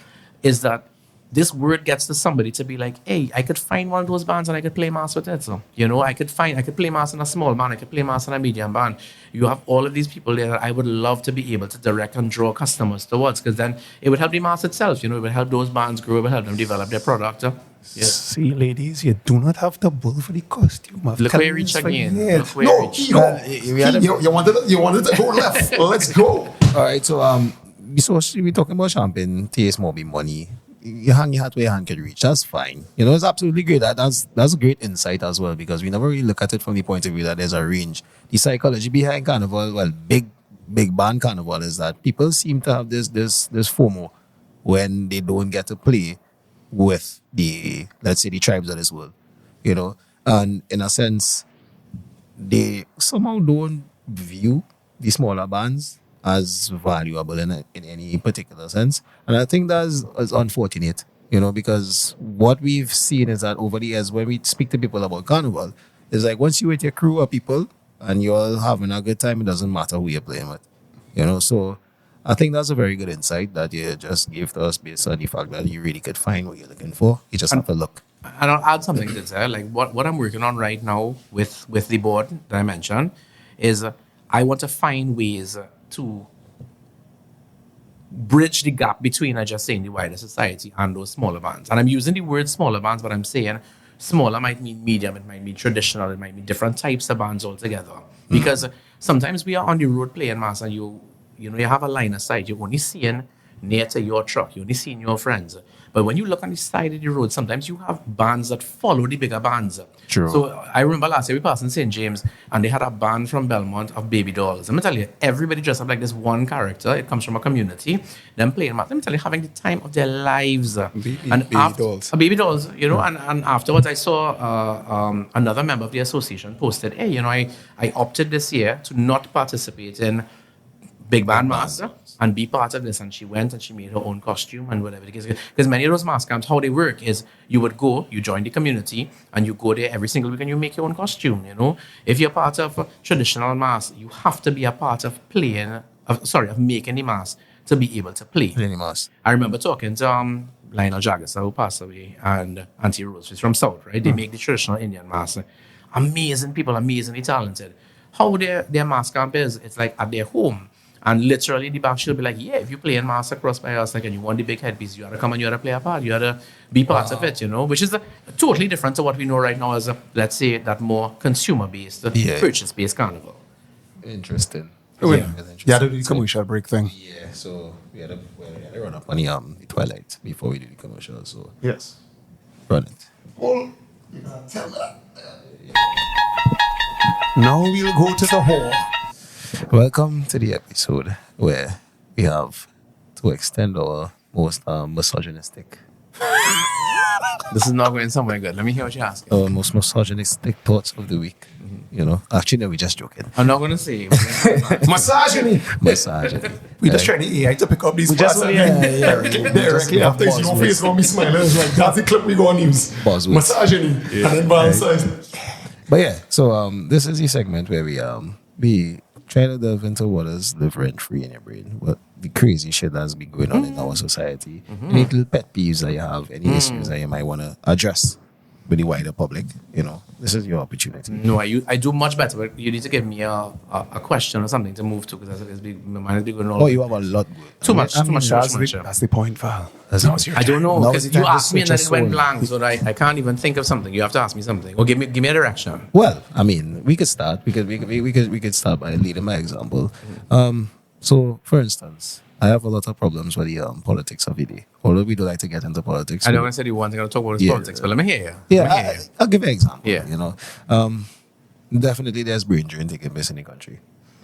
is that this word gets to somebody to be like, hey, I could find one of those bands and I could play mass with it. So, I could play mass in a small band, I could play mass in a medium band. You have all of these people there that I would love to be able to direct and draw customers towards, because then it would help the mass itself. It would help those bands grow, it would help them develop their product. See, ladies, you do not have to bull for the costume. Look where you reach again. No, you wanted to go left. Let's go. All right, so we're talking about champagne, taste more, be money. You hang your hat where your hand can reach. That's fine. It's absolutely great. That's a great insight as well, because we never really look at it from the point of view that there's a range. The psychology behind Carnival, well, big band Carnival, is that people seem to have this FOMO when they don't get to play with the, let's say, the tribes of this world, and in a sense, they somehow don't view the smaller bands as valuable in any particular sense. And I think that's unfortunate, because what we've seen is that over the years, when we speak to people about Carnival, it's like once you're with your crew of people and you're all having a good time, it doesn't matter who you're playing with, so I think that's a very good insight that you just gave to us based on the fact that you really could find what you're looking for. You just have to look. And I'll add something to that. Like what I'm working on right now with the board that I mentioned is I want to find ways to bridge the gap between, I just saying, the wider society and those smaller bands. And I'm using the word smaller bands, but I'm saying smaller might mean medium, it might mean traditional, it might mean different types of bands altogether. Because sometimes we are on the road playing mass and you have a line of sight. You're only seeing near to your truck. You're only seeing your friends. But when you look on the side of the road, sometimes you have bands that follow the bigger bands. True. So I remember last year we passed in St. James and they had a band from Belmont of baby dolls. I'm going to tell you, everybody dressed up like this one character. It comes from a community. Them playing mass. Let me tell you, having the time of their lives. Baby dolls. Baby dolls, and afterwards I saw another member of the association posted, hey, I opted this year to not participate in big band mass and be part of this. And she went and she made her own costume and whatever. Because many of those mass camps, how they work is you would go, you join the community, and you go there every single week and you make your own costume, If you're part of traditional mass, you have to be a part of making the mass to be able to play. Mass. I remember talking to Lionel Jagger, who passed away, and Auntie Rose, who's from South, right? They make the traditional Indian mass. Amazing people, amazingly talented. How their mass camp is, it's like at their home. And literally the back she'll be like, yeah, if you play in mass across by us, and you want the big headpiece, you gotta come and you gotta play a part, you gotta be part of it, which is totally different to what we know right now as let's say that more consumer-based, purchase-based carnival. Interesting. Yeah, the commercial break thing. Yeah, so we had to run up on the Twilight before we do the commercial, so Yes. run it. Well, you gotta tell me that. Now we'll go to the hall. Welcome to the episode where we have to extend our most misogynistic, This is not going somewhere good. Let me hear what you're asking. our most misogynistic thoughts of the week. Actually, no, we're just joking. I'm not going to say. Misogyny. Misogyny. We just trying the AI to pick up these parts and directly after his no face gonna be smiling. It's like that's the clip we gonna use. Buzzwords. Misogyny. And then balance. But yeah, so this is the segment where we try to delve into what is live rent free in your brain, what the crazy shit that's been going on in our society, any little pet peeves that you have, any issues that you might want to address with the wider public. This is your opportunity. No, I do much better, but you need to give me a question or something to move to, because my mind is big going all. Oh, you have a lot. Too much. That's the point, Val. I don't know, Now because is the you time to asked me and switch then it your went soul. blank, so that I can't even think of something. You have to ask me something, or give me a direction. Well, I mean, we could start. We could start by leading by example. So, for instance, I have a lot of problems with the politics of the day. Although we do like to get into politics. I know I said you wanted to talk about politics, but let me hear you. Yeah, I'll give you an example. Yeah. Definitely there's brain drain taking place in the country.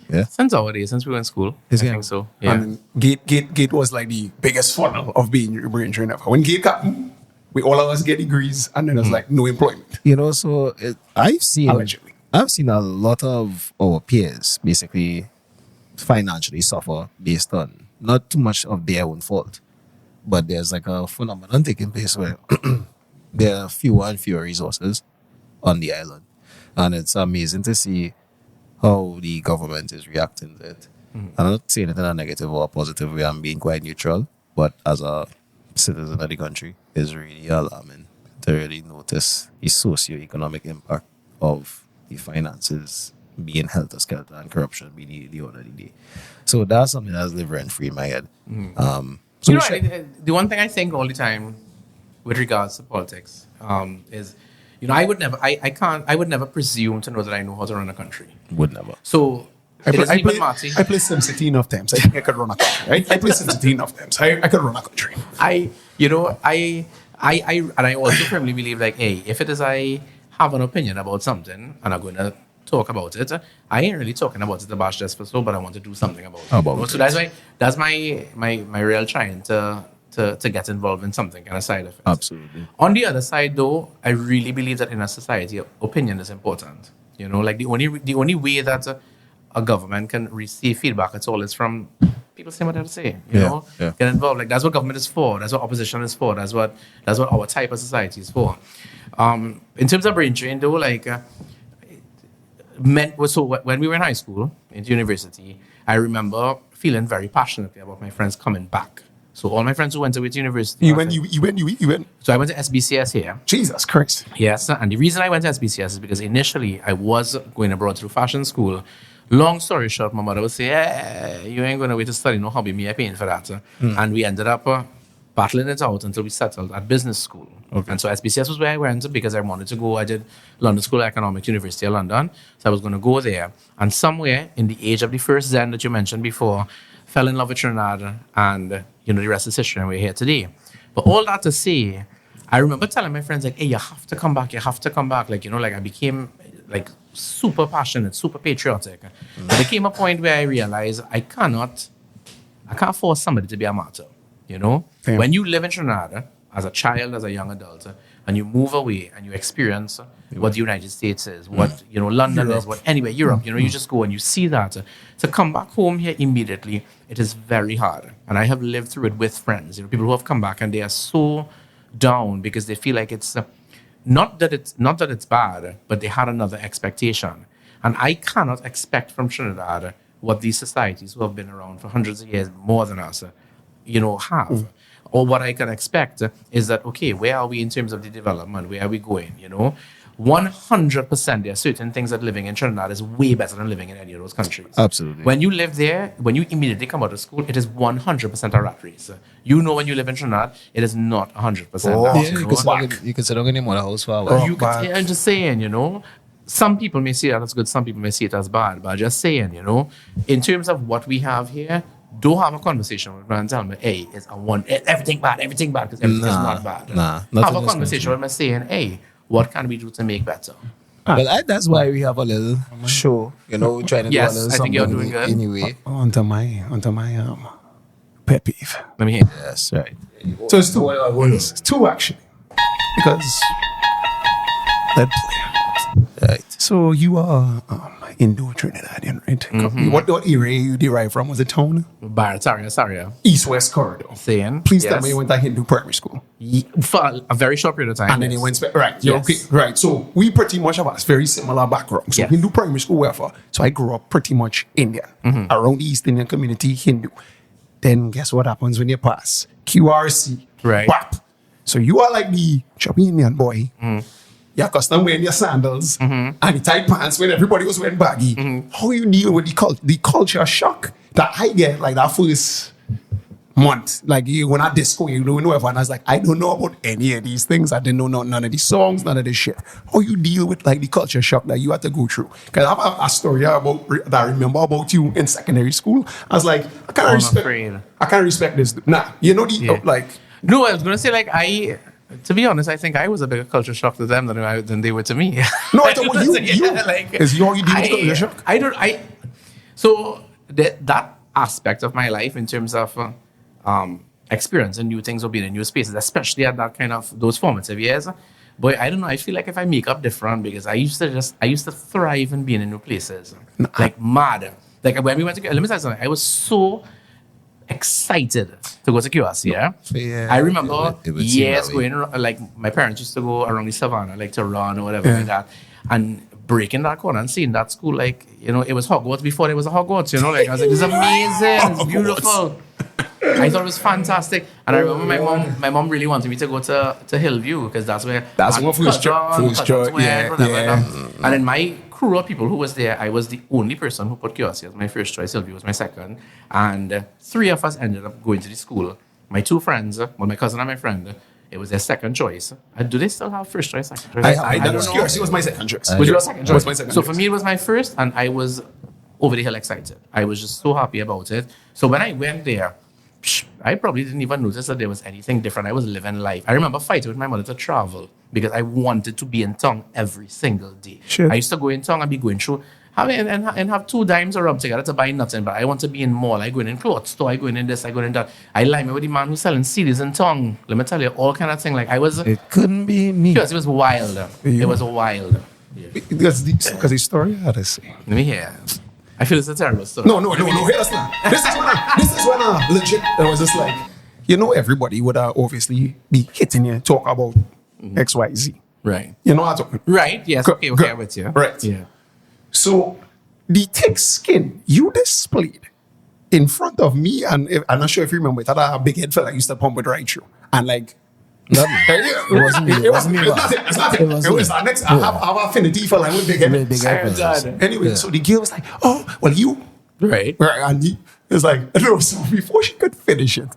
Yeah. Since our days, since we were in school, I think so. Yeah. And Gate was like the biggest funnel of being brain drain ever. When Gate happened, we all of us get degrees and then there's like no employment. So I've seen Allegedly. I've seen a lot of our peers basically financially suffer based on not too much of their own fault, but there's like a phenomenon taking place where there are fewer and fewer resources on the island. And it's amazing to see how the government is reacting to it. I'm not saying it in a negative or a positive way, I'm being quite neutral, but as a citizen of the country, it's really alarming to really notice the socio-economic impact of the finances being helter-skelter and corruption being the order of the day. So that's something that's living rent-free in my head. So You we know, should- the one thing I think all the time with regards to politics is, you know, I would never presume to know that I know how to run a country. would never. So I it play, isn't I, even play, Marty. I play SimCity enough times. I think I could run a country, right? I play SimCity enough times. I could run a country. And I also firmly believe, like, hey, if it is I have an opinion about something and I'm going to talk about it, I ain't really talking about it about just for so, but I want to do something about it. About You know? it. So that's my real trying to get involved in something kind of side of it. Absolutely. On the other side, though, I really believe that in a society, opinion is important. You know, like the only way that a government can receive feedback at all is from people saying what they have to say. You Yeah, know, yeah. get involved. Like that's what government is for. That's what opposition is for. That's what our type of society is for. In terms of brain drain, though, like when we were in high school, into university, I remember feeling very passionately about my friends coming back. So all my friends who went away to university. You went. So I went to SBCS here. Jesus Christ. Yes, and the reason I went to SBCS is because initially I was going abroad through fashion school. Long story short, my mother would say, you ain't going away to study, no hobby, me, I paying for that. And we ended up battling it out until we settled at business school. Okay. And so SBCS was where I went because I wanted to go. I did London School of Economics, University of London. So I was going to go there. And somewhere in the age of the first Zen that you mentioned before, fell in love with Trinidad, and you know the rest is history, and we're here today. But all that to say, I remember telling my friends like, "Hey, you have to come back. You have to come back." Like, you know, like I became like super passionate, super patriotic. But there came a point where I realized I can't force somebody to be a martyr. You know, Fair. when you live in Trinidad as a child, as a young adult, and you move away and you experience what the United States is, what you know London is, what anywhere Europe, you know, you just go and you see that. To come back home here immediately, it is very hard. And I have lived through it with friends. You know, people who have come back and they are so down because they feel like it's not that it's bad, but they had another expectation. And I cannot expect from Trinidad what these societies who have been around for hundreds of years more than us, you know, have. Or what I can expect is that, okay, where are we in terms of the development? Where are we going? You know, 100% there are certain things that living in Trinidad is way better than living in any of those countries. Absolutely. When you live there, when you immediately come out of school, it is 100% a rat race. You know, when you live in Trinidad, it is not 100% that. Yeah, you could sit down in one house for a while. You could, I'm just saying, you know, some people may see that as good, some people may see it as bad, but just saying, you know, in terms of what we have here, don't have a conversation with me and tell me, hey, everything bad, because everything is not bad. not Have in a this conversation with me saying, hey, what can we do to make better? But that's why we have a little show, you know, trying to Yes, do a little I think you're something doing good. anyway. Onto my pet peeve. Let me hear. Yes, right. So it's two. It's two actually. Because let's play. Right. So you are Indo-Trinidadian, right? What area you derive from? Was it town? Barataria, East-West corridor. saying. Please yes. tell me you went to Hindu primary school. For a very short period of time. And then you yes. went, right, you're Yes. okay, right. So we pretty much have a very similar background. So Yes. Hindu primary school, wherever. So I grew up pretty much Indian, around the East Indian community, Hindu. Then guess what happens when you pass? QRC. Right. Whap. So you are like the chubby Indian boy. You're accustomed wearing your sandals and the tight pants when everybody was wearing baggy. How you deal with the culture shock that I get like that first month? Like you when I disco, you don't know everyone. I was like, I don't know about any of these things. I didn't know none of these songs, none of this shit. How you deal with like the culture shock that you had to go through? Because I have a story that I remember about you in secondary school. I was like, I can't respect this. Nah, you know Yeah. like. No, I was going to say, like, to be honest, I think I was a bigger culture shock to them than they were to me. No, I don't want you. Is you deal with culture shock? So that aspect of my life in terms of experiencing new things or being in new spaces, especially at that kind of those formative years, Boy, I don't know. I feel like if I make up different because I used to thrive in being in new places, like mad. Like when we went to, let me tell you something. I was so excited to go to QRC. Yeah, I remember it would seem years that way. going like my parents used to go around the savannah, like to run or whatever like that, and breaking that corner and seeing that school, like it was Hogwarts before there was a Hogwarts. Like I was like, this is amazing, it's beautiful. I thought it was fantastic, and I remember my mom really wanted me to go to Hillview because that's where One first choice. Yeah. And in my crew of people who was there, I was the only person who put QRC as my first choice. Hillview was my second, and 3 of us ended up going to the school. My 2 friends, my cousin and my friend, it was their second choice. Do they still have first choice, second choice? I don't know. QRC was my second choice. Was your second choice? Was my second So choice. for me, it was my first, and I was over the hill excited. I was just so happy about it. So when I went there, I probably didn't even notice that there was anything different. I was living life. I remember fighting with my mother to travel because I wanted to be in town every single day. Shit. I used to go in town and be going through and have 2 dimes to rub together to buy nothing, but I want to be in mall. I go in clothes store, I go in this, I go in that. I line me with the man who's selling CDs in town. Let me tell you, all kind of thing. Like I was, It couldn't be me. because it was wild. It was wild. Yeah. Because the story had to say. Let me hear. I feel it's a terrible story. No. Hear us now. This is when legit. It was just like, everybody would obviously be hitting you, talk about X, Y, Z. Right. You know what I'm talking? Right. Yes. Okay. I'm with you. Right. Yeah. So the thick skin you displayed in front of me, and I'm not sure if you remember it, that big head fella used to pump it right through, and like. It wasn't me. It wasn't me. It's not it. It wasn't It was me. our next. I have affinity for like with big head. Big head fellas. Anyway, so the girl was like, "Oh, well, you." Right. Right, and he was like, no, so before she could finish it,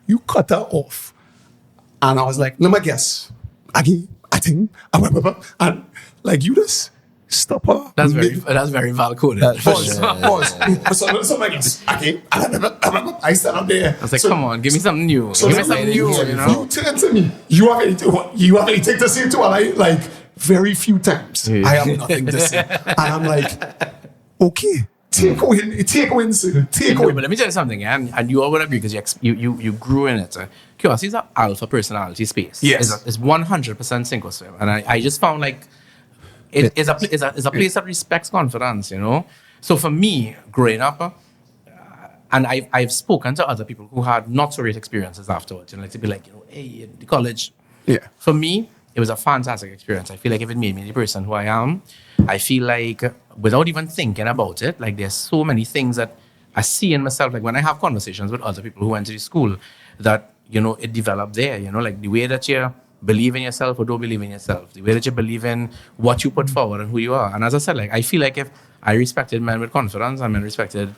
you cut her off. And I was like, let me guess. Again, I think, and like you just stop her. That's very well coded. Pause. So my guess. Again, I stand up there. I was like, come on, give me something new. So Give me then something new, you know? You turn to me. You have anything to say to her? Like very few times. I have nothing to say. And I'm like, okay. Take away, sir. Take No, away. but let me tell you something, and you all would agree because you grew in it. QRC is an alpha personality space. Yes. It's 100% single swim, and I just found like it's a place that respects confidence, So for me, growing up, and I've spoken to other people who had not so great experiences afterwards, to be like, hey, the college. Yeah. For me, it was a fantastic experience. I feel like if it made me the person who I am, I feel like without even thinking about it, like there's so many things that I see in myself. Like when I have conversations with other people who went to the school, that it developed there. Like the way that you believe in yourself or don't believe in yourself, the way that you believe in what you put forward and who you are. And as I said, like I feel like if I respected men with confidence, and men respected,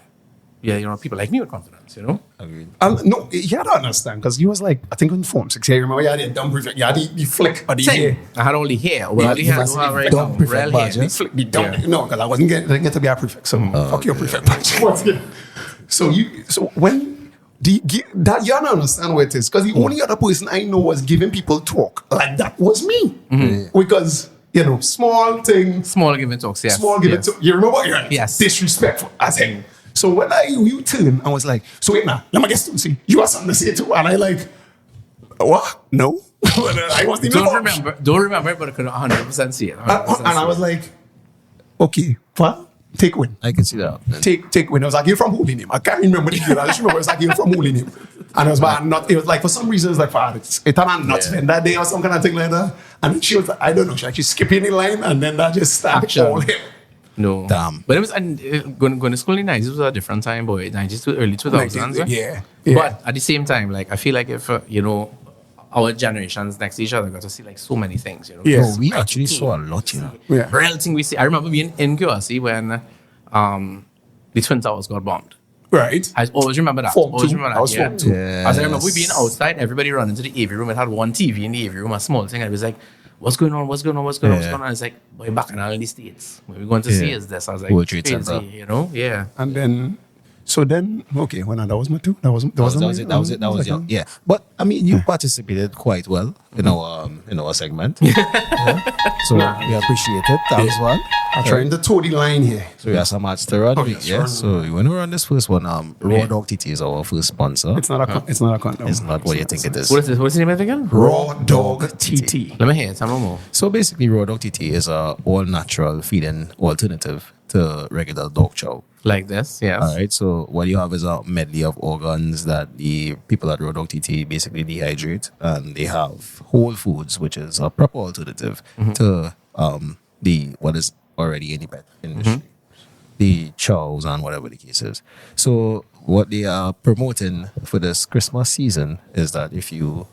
people like me with confidence. Agreed. No, you had to understand because he was like, I think in Form 6. I remember you had the dumb prefect. You had the flick of the hair. I had all the hair. Well, all the hair. I don't have right dumb now. prefect Real badge, hair. yeah? The flick, the dumb. No, because I didn't get to be a prefect. So fuck your prefect badge. Once again. So when that you don't understand what it is, because the only other person I know was giving people talk like that was me. Because small thing, Small give and talks, yes. small give yes. it to you. Remember? You're like, Yes. disrespectful as hell. So when you turn, I was like, so wait now, let me guess. See, you have something to say too, and I like, what? No, I wasn't even. Don't remember, but I could 100% see it. 100% And I was like, okay, what? Take win. I can see that. Take win. I was like, you're from holy name. I can't remember the girl. I just remember it was like, you're from holy name. And it was like, for some reason, it was like, it's not nuts that day or some kind of thing like that. And then she was like, I don't know, she actually skipping the line, and then that just started Action. all him. No. Damn. But it was going to school in the 90s was a different time, boy. 90s to early 2000s. Yeah. But at the same time, like I feel like if our generations next to each other got to see like so many things, Yeah. No, we actually saw a lot, Yeah. Real thing we see. I remember being in QRC when the Twin Towers got bombed. Right. I always remember that. Form Always two. remember that. I was yeah. Form two. As I remember we being outside, everybody running to the AV room. It had one TV in the AV room, a small thing, and it was like, what's going on? It's like, boy, back in all the States. What we're going to see is this. I was like, World Trade crazy, Center. Yeah. And then So then, okay, when that was my two. That was That was it. Yeah. But I mean, you participated quite well in our segment. Yeah. So we appreciate it as well. I'm trying to toe the line here. So we have some ads to run. yes, Yeah. run. So when we run this first one, Raw Dog TT is our first sponsor. It's not a condom. It's not what you think it is. What is this? What's the name of it again? Raw Dog TT. Let me hear it. Tell me more. So basically, Raw Dog TT is a all natural feeding alternative to regular dog chow. Like this, yes. All right. So what you have is a medley of organs that the people at Raw Dog TT basically dehydrate, and they have whole foods, which is a proper alternative to the what is already in the pet industry, the chows and whatever the case is. So what they are promoting for this Christmas season is that if you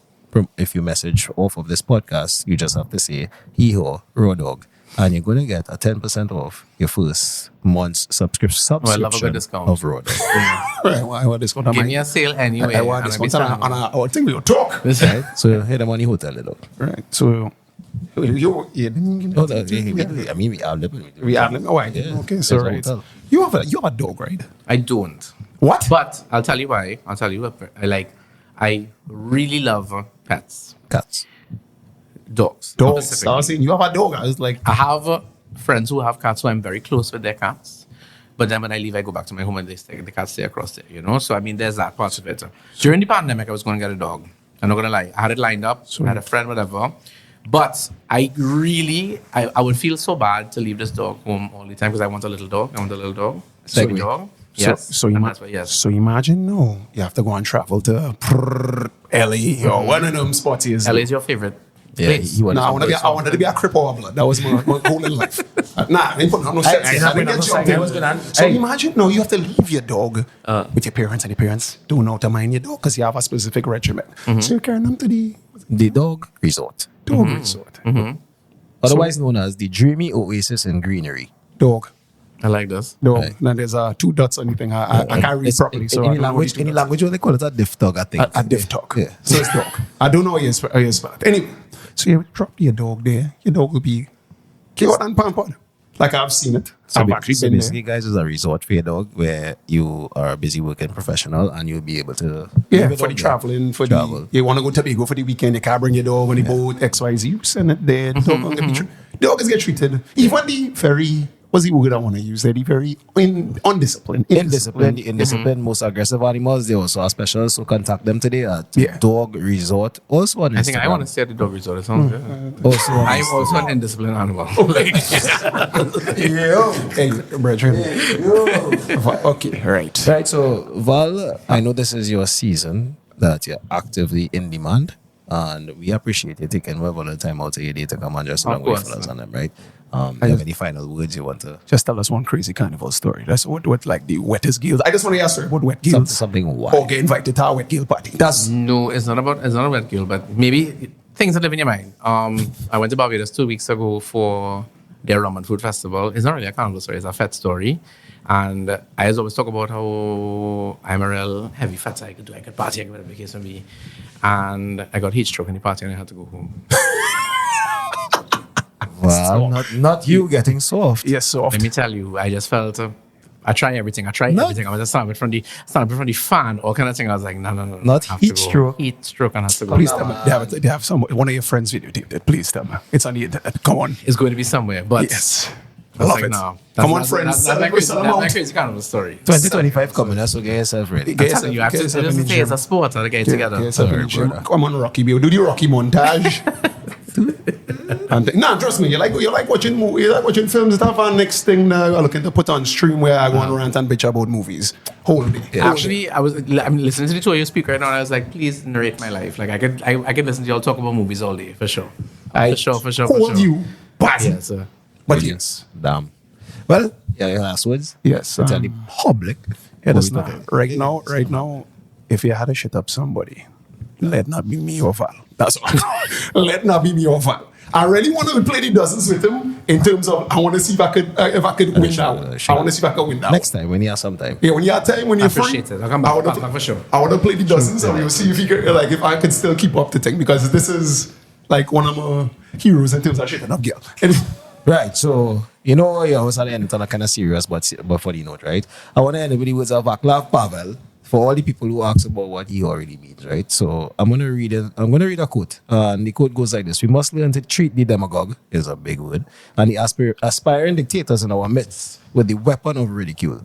message off of this podcast, you just have to say "Hee-haw, Raw Dog," and you're going to get a 10% off your first month's subscription I love a good discount. of Raw Dog. Right, I want this one. Give me a sale anyway. I want this one. I think we'll talk. Right? So hit them on the hotel, you know. Right. So you Oh, I mean, we are living. we are right. Yeah. Okay, so There's a right. hotel. You have a dog, right? I don't. What? But I'll tell you why. I'll tell you what I really love pets. Cats. Dogs. Dogs. specifically. I was saying you have a dog. I was like, I have friends who have cats, so I'm very close with their cats. But then when I leave, I go back to my home and the cats stay across there, you know? So, I mean, there's that part of it. During the pandemic, I was going to get a dog. I'm not going to lie. I had it lined up. I had a friend, whatever. But I would feel so bad to leave this dog home all the time because I want a little dog. Sweet dog. Yes. So imagine, no, you have to go and travel to LA or one of them spots. LA is your favorite Yeah, place. he wanted I wanted to be a cripple blood. That was my goal in life. I didn't put no sense. I didn't get jumped in. So imagine, no, you have to leave your dog with your parents, and your parents don't know how to mind your dog because you have a specific regimen. So you're carrying them to the dog resort. dog resort. Otherwise known as the Dreamy Oasis in Greenery. Dog. I like this. Dog. Right. Now there's 2 dots on the thing. I can't read properly. In So any language, what they call it, a diff dog, I think. A diff talk. Yeah. So it's dog. I don't know how you spell it. Anyway, so you drop your dog there. Your dog will be cute and pampered. Like I've seen it. I've actually been basically, guys, is a resort for your dog where you are a busy working professional and you'll be able to there. leave Yeah, it for the out there. traveling, for Travel. the you want to go to Tobago for the weekend, you can't bring your dog on the boat, XYZ, you send it there. The dog gonna be dog is get treated. Even the very what's the word I want to use? They're the very undisciplined. Indisciplined, most aggressive animals. They also are special, so contact them today at Dog Resort. Also on Instagram. I think I want to stay at the dog resort. It sounds good. Also on I'm Instagram. also an indisciplined animal. Hey, brethren. Okay, right. Right, so Val, I know this is your season that you're actively in demand, and we appreciate you taking well the time out of your day to come and just along with course. us on them, right? Do you have any final words you want to? Just tell us one crazy carnival story. That's what like the wettest gills. I just want to ask her about wet gills. Something wild. Or get invited to our wet gill party. That's No, it's not a wet gill, but maybe things that live in your mind. I went to Barbados 2 weeks ago for their rum and food festival. It's not really a carnival story, it's a fete story. And I always talk about how I'm a real heavy fat, so I could party, I could whatever the case may be. And I got heat stroke in the party and I had to go home. Well, not you getting soft. yes, so often. Let me tell you, I just felt I tried everything. I was just standing from the fan, all kind of thing. I was like, no. Not I have heat to go. stroke. Heat stroke and have to go. Please tell me. They have some one of your friends videotaped it. Please tell me. It's on the internet. Come on. It's going to be somewhere, but Yes. I I was love like, it. no. Come on, friends. That's Celebrate my crazy carnival story. 2025 coming, so get yourself ready. Get I'm telling you, I have to yourself in the say it's gym. a sport. I get together. Get yourself in the Alright, gym. brother. Come on, Rocky. We'll do the Rocky montage. And trust me, you like watching movies, you like watching films and stuff. And next thing now, I'm looking to put on stream where I go and rant and bitch about movies. Hold it. Actually, I'm listening to the two of you speak right now, and I was like, please narrate my life. Like I could listen to y'all talk about movies all day for sure. For sure. Hold you. But Yeah, sir. But yes. Damn. Well, your last words? Yes. To tell the public. Yeah, that's what we not, talking. right now, if you had to shit up somebody, let not be me or Val. That's all. Let not be me or Val. I really want to play the dozens with him in terms of I want to see if I could win that. sure. I want to see if I can win that. Next time when you have some time. Yeah, when you have time, when you're free, appreciate it. I'll come back, I wanna back for sure. I want to play the dozens and we'll see if you can, like, if I can still keep up the thing because this is like one of my heroes in terms of shit and up girl. Right. So, you know, you always at the end on a kind of serious but funny note, right? I want to end with the words of Vaclav Pavel for all the people who ask about what he already means, right? So I'm gonna read it. I'm gonna read a quote. And the quote goes like this: "We must learn to treat the demagogue," is a big word, "and the aspiring dictators in our midst with the weapon of ridicule.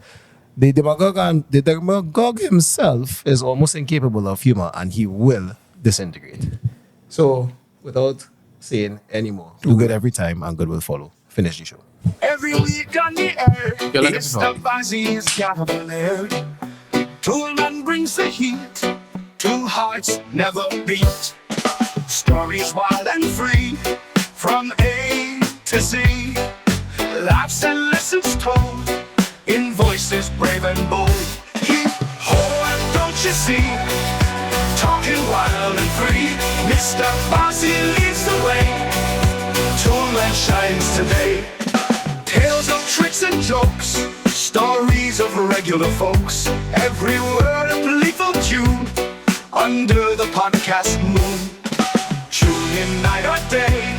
The demagogue himself is almost incapable of humor, and he will disintegrate." So, without saying any more, do good every time, and good will follow. Finish the show. Every week on the air, You're like it's a the Bazzi's Cavalier. Toolman brings the heat, two hearts never beat. Stories wild and free, from A to Z. Laughs and lessons told, in voices brave and bold. Oh, don't you see? Talking wild and free, Mr. Bazzi leads the way. Toolman shines today. Tales of tricks and jokes, stories of regular folks. Every word a playful tune, under the podcast moon. Tune in night or day,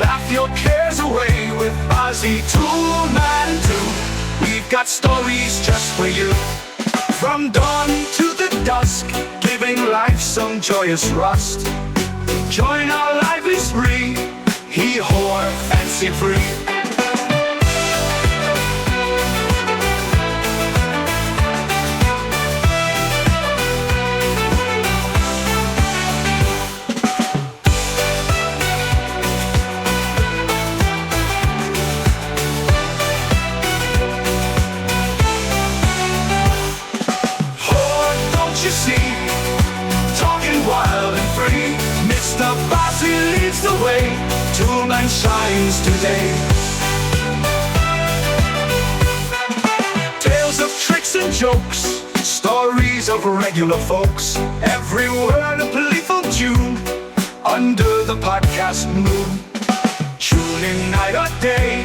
laugh your cares away with Ozzy, Toolman too. We've got stories just for you. From dawn to the dusk, giving life some joyous rust. Join our lively spree, hee-haw, fancy free. You see, talking wild and free, Mr. Bossy leads the way. Toolman shines today. Tales of tricks and jokes, stories of regular folks. Every word a playful tune, under the podcast moon. Tune in night or day,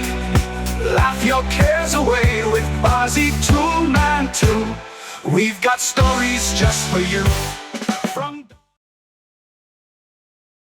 laugh your cares away with Bossy, Toolman too. We've got stories just for you.